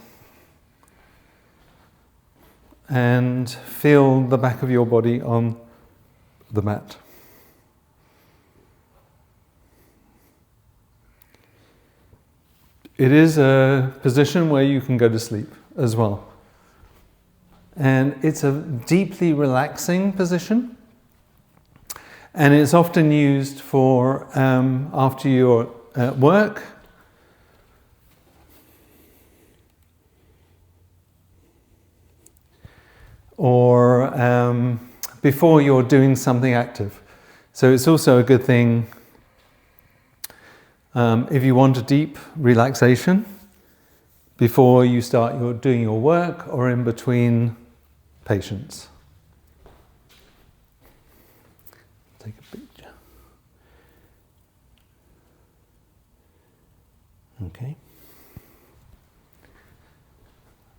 and feel the back of your body on the mat. It is a position where you can go to sleep as well. And it's a deeply relaxing position. And it's often used for after your work. Or before you're doing something active. So it's also a good thing if you want a deep relaxation before you start doing your work or in between patients. Take a picture. Okay.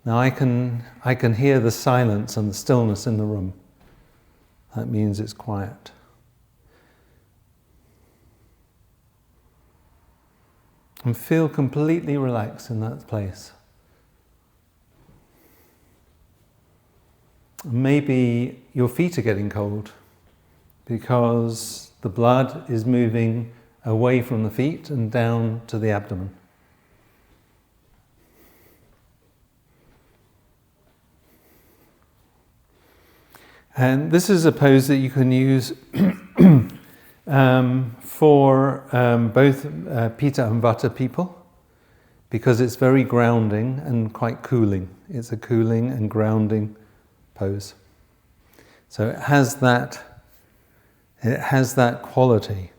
Now I can hear the silence and the stillness in the room. That means it's quiet. And feel completely relaxed in that place. Maybe your feet are getting cold because the blood is moving away from the feet and down to the abdomen. And this is a pose that you can use for both Pitta and Vata people, because it's very grounding and quite cooling. It's a cooling and grounding pose. So it has that quality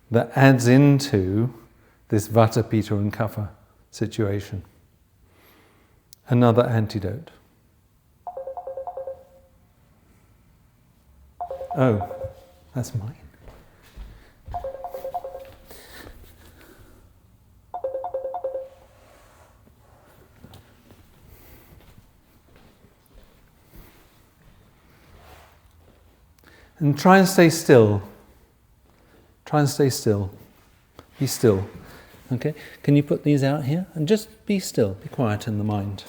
that adds into this Vata, Pitta and Kapha situation. Another antidote. Oh, that's mine. And try and stay still. Try and stay still. Be still. Okay? Can you put these out here? And just be still. Be quiet in the mind.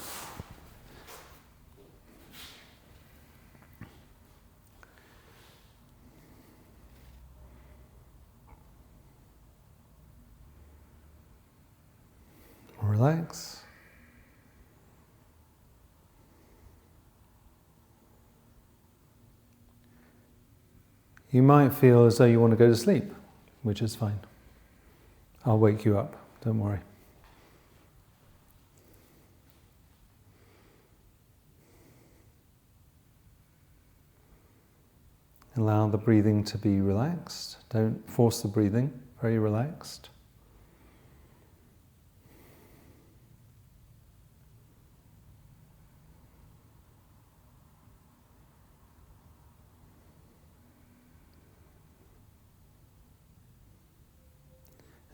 Relax. You might feel as though you want to go to sleep, which is fine. I'll wake you up, don't worry. Allow the breathing to be relaxed. Don't force the breathing, very relaxed.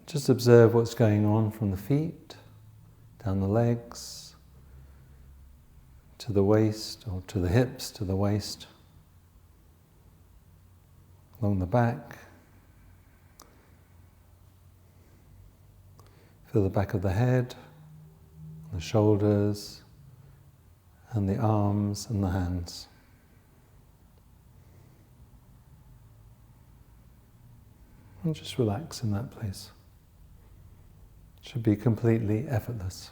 Just observe what's going on from the feet, down the legs, to the waist, or to the hips, to the waist, along the back. Feel the back of the head, the shoulders, and the arms and the hands. And just relax in that place. Should be completely effortless.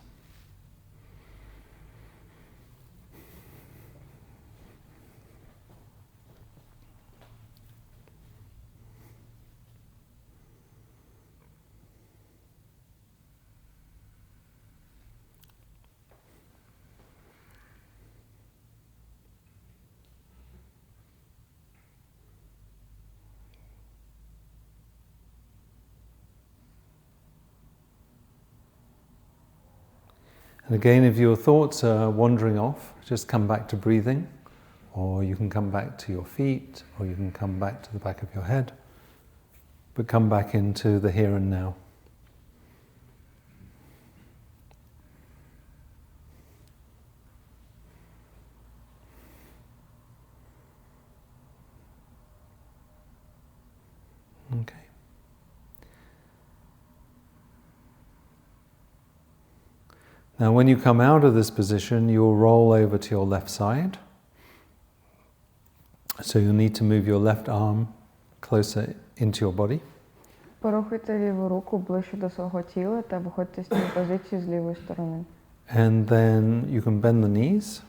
And again, if your thoughts are wandering off, just come back to breathing, or you can come back to your feet, or you can come back to the back of your head, but come back into the here and now. Okay. Now when you come out of this position, you'll roll over to your left side. So you'll need to move your left arm closer into your body. Порухайте ліву руку ближче до свого тіла та виходьте з цієї позиції з лівої сторони. And then you can bend the knees.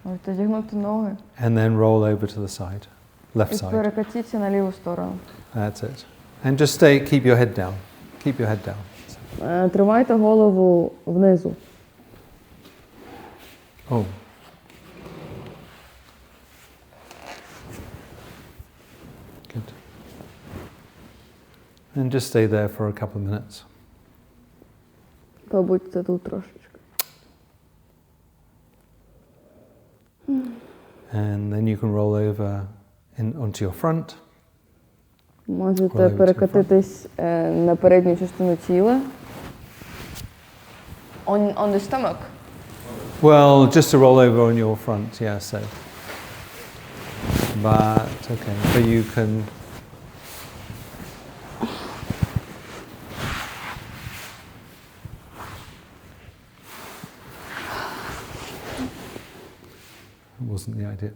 Можете зігнути ноги. And then roll over to the side, left І side. перекатіться на ліву сторону. That's it. And just keep your head down. Keep your head down. Тримайте голову внизу. Oh. Good. And just stay there for a couple of minutes. Побудьте тут трошечки. And then you can roll over onto your front. Можете перекатитись на передню частину тіла. On the stomach. Well, just to roll over on your front, yeah, so. But, okay, so you can... That wasn't the idea.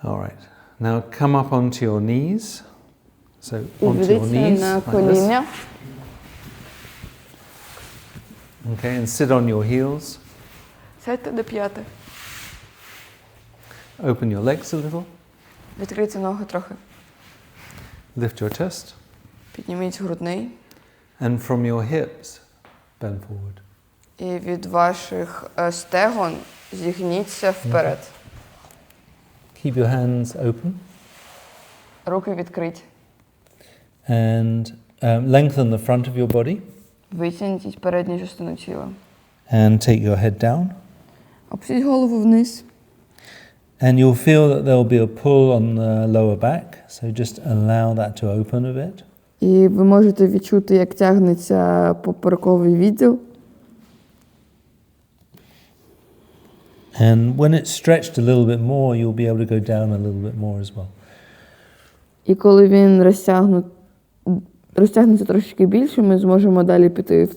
All right, now come up onto your knees. So onto your knees, like this. Okay, and sit on your heels. Сядьте до п'яти. Open your legs a little. Відкрийте ноги трохи. Lift your chest. Підніміть грудний. And from your hips, bend forward. І від ваших стегон зігніться вперед. Keep your hands open. Руки відкриті. And lengthen the front of your body. Витягніть передню частину тіла. And take your head down. Опустіть голову вниз. And you'll feel that there will be a pull on the lower back. So just allow that to open a bit. І ви можете відчути, як тягнеться поперековий відділ. And when it's stretched a little bit more, you'll be able to go down a little bit more as well. І коли він розтягнеться трошки більше, ми зможемо далі піти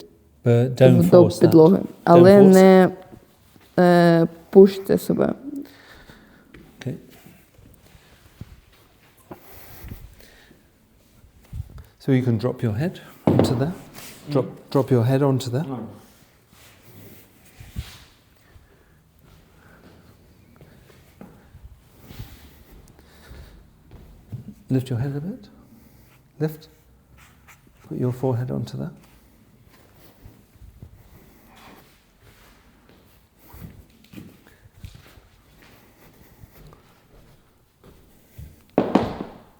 до підлоги. Але не пуште себе. Okay. So you can drop your head onto there. Drop your head onto there. Lift your head a bit. Lift. Put your forehead onto that.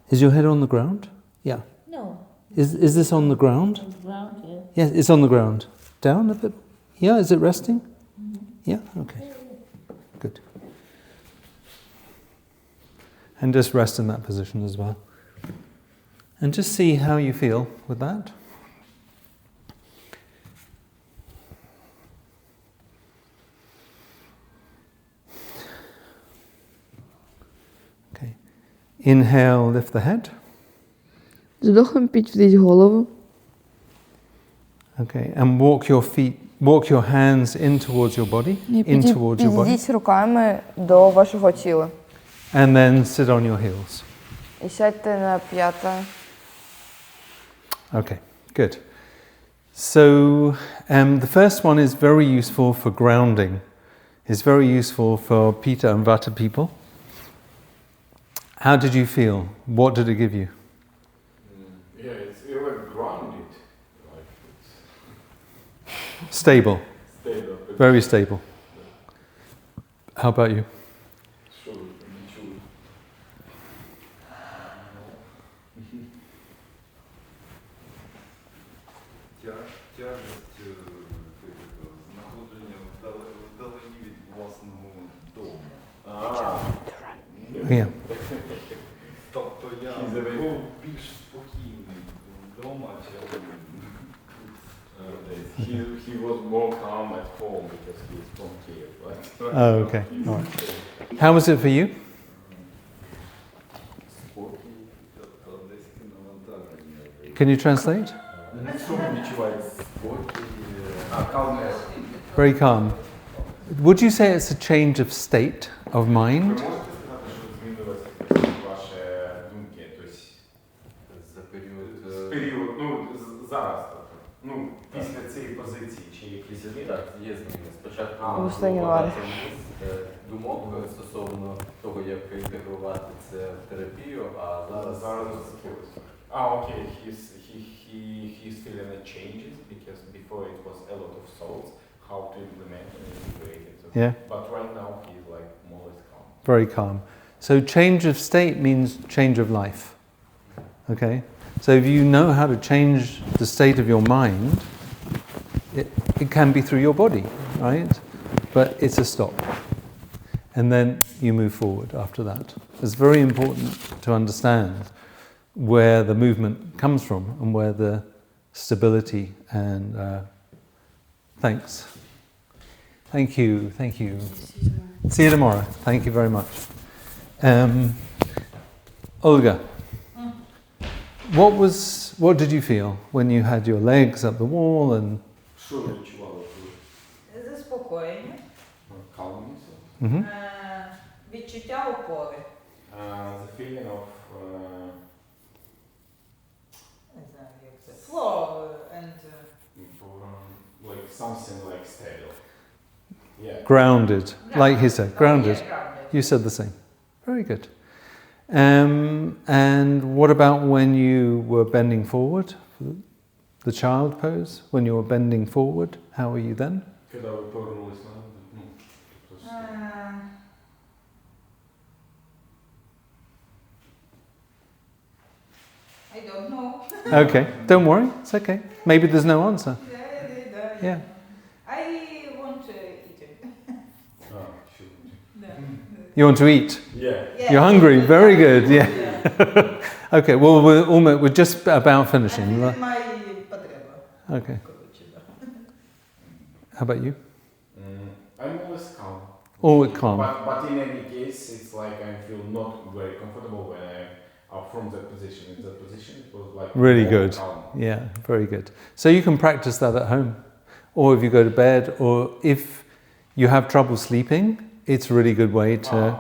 Is your head on the ground? Yeah. No. Is this on the ground? On the ground, yeah. Yes, it's on the ground. Down a bit? Yeah, is it resting? Yeah, okay. Good. And just rest in that position as well. And just see how you feel with that. Okay. Inhale, lift the head. З вдохом підведіть голову. Okay, and walk your hands in towards your body, in towards your body. Підійдіть руками до вашого тіла. And then sit on your heels. І сядьте на п'ята. Okay, good. So the first one is very useful for grounding. It's very useful for Pitta and Vata people. How did you feel? What did it give you? Yeah, it's really grounded. Like it's Stable. stable. Very stable. How about you? Sure. Тяжесть знаходження вдалині від власного дому. Yeah. Тобто я був більш спокійний вдома, чим He was more calm at home because he is from Kiev, right? Oh, okay. All right. How was it for you? спокій, тобто десь навантаження. Can you translate? Calmness. Very calm. Would you say it's a change of state of Ви mind? можете сказати, що змінилося ваші думки, тобто За період період, зараз, тобто, після цієї позиції, чи якісь зміни? так, є зміни. Спочатку Ну, було останній багато варіант. думок стосовно того, як інтегрувати це в терапію, а зараз Okay, he's feeling the changes because before it was a lot of thoughts, how to implement and integrate it. So, Yeah. But right now he's like more or less calm. Very calm. So change of state means change of life. Okay? So if you know how to change the state of your mind, it can be through your body, right? But it's a stop. And then you move forward after that. It's very important to understand where the movement comes from and where the stability and thanks. Thank you. See you tomorrow. Thank you very much. Olga, what did you feel when you had your legs up the wall and Що ви відчували? Заспокоєння, Calmness? відчуття опори. The feeling of Не знаю, як це. Flow and like something like stable. Yeah. grounded? Like he said, grounded. Yeah, grounded. You said the same. Very good. And what about when you were bending forward? The child pose? When you were bending forward, how were you then? Коли ви повернулись назад, I don't know. Okay, don't worry, it's okay. Maybe there's no answer. Yeah. I want to eat it. You want to eat? Yeah. You're hungry? Very good, yeah. Okay, well, we're just about finishing. Це моя потреба. Okay. How about you? I'm always calm. Always calm. But in any case, it's like I feel not very comfortable when I'm up from that position. In that position, it was like Really more good. calm. Yeah, very good. So you can practice that at home. Or if you go to bed, or if you have trouble sleeping, it's a really good way to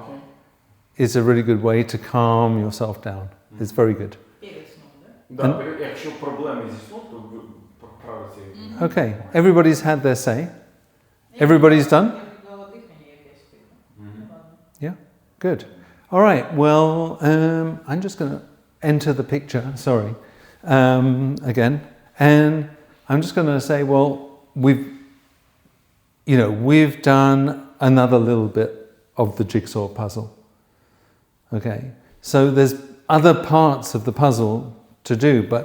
it's a really good way to calm yourself down. It's very good. Перед сном, Да, якщо проблеми зі сном, то ви поправите. Okay, everybody's had their say. Everybody's done? Good. All right, well, I'm just going to enter the picture, sorry, again. And I'm just going to say, well, we've done another little bit of the jigsaw puzzle. Okay, so there's other parts of the puzzle to do, but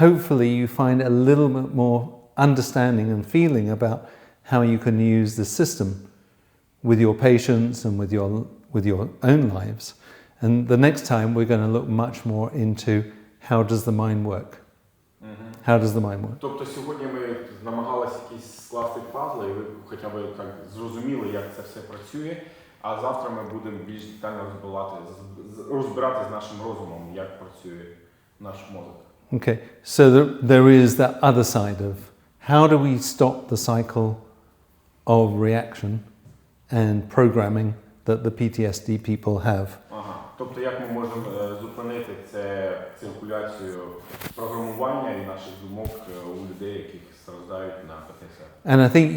hopefully you find a little bit more understanding and feeling about how you can use the system with your patients and with your own lives. And the next time we're going to look much more into how does the mind work. How does the mind work? Тобто сьогодні ми намагалися якісь скласти пазли, і ви хоча б так зрозуміли, як це все працює, а завтра ми будемо більш детально розбирати з нашим розумом, як працює наш мозок. Okay, so there is that other side of how do we stop the cycle of reaction and programming that the PTSD people have. Тобто як ми можемо зупинити циркуляцію програмування і наших думок у людей, яких страждають на ПТСД. And I think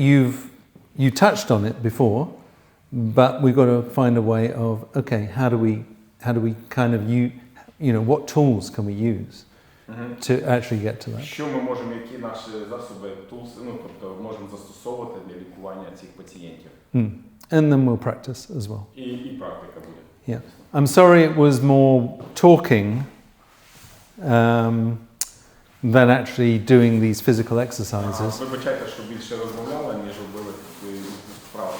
you touched on it before, but we've got to find a way of, okay, how do we kind of what tools can we use to actually get to that? Що ми можемо, які наші засоби, tools, тобто можемо застосовувати для лікування цих пацієнтів. And then we'll practice as well. І практика буде. Yeah. I'm sorry it was more talking, than actually doing these physical exercises. Вибачайте, що більше розмовляла, ніж робили вправи.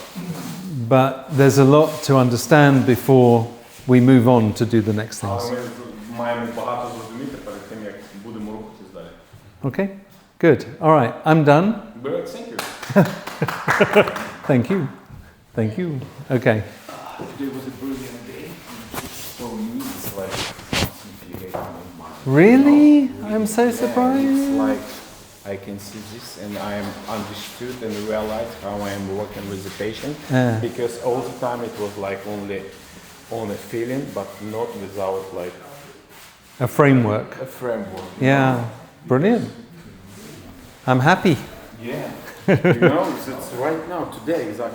But there's a lot to understand before we move on to do the next things. Але ми маємо багато зрозуміти перед тим, як будемо рухатись далі. Okay, good. All right, I'm done. But thank you. Thank you. Thank you. Okay. Today was a brilliant day. For me, it's like simplification of mind. Really? I'm so Yeah, surprised. it's like I can see this and I am understood and realize how I am working with the patient. Because all the time it was like only on a feeling, but not without like A framework. a framework. Yeah, brilliant. I'm happy. Yeah. You know, it's right now, today, exactly.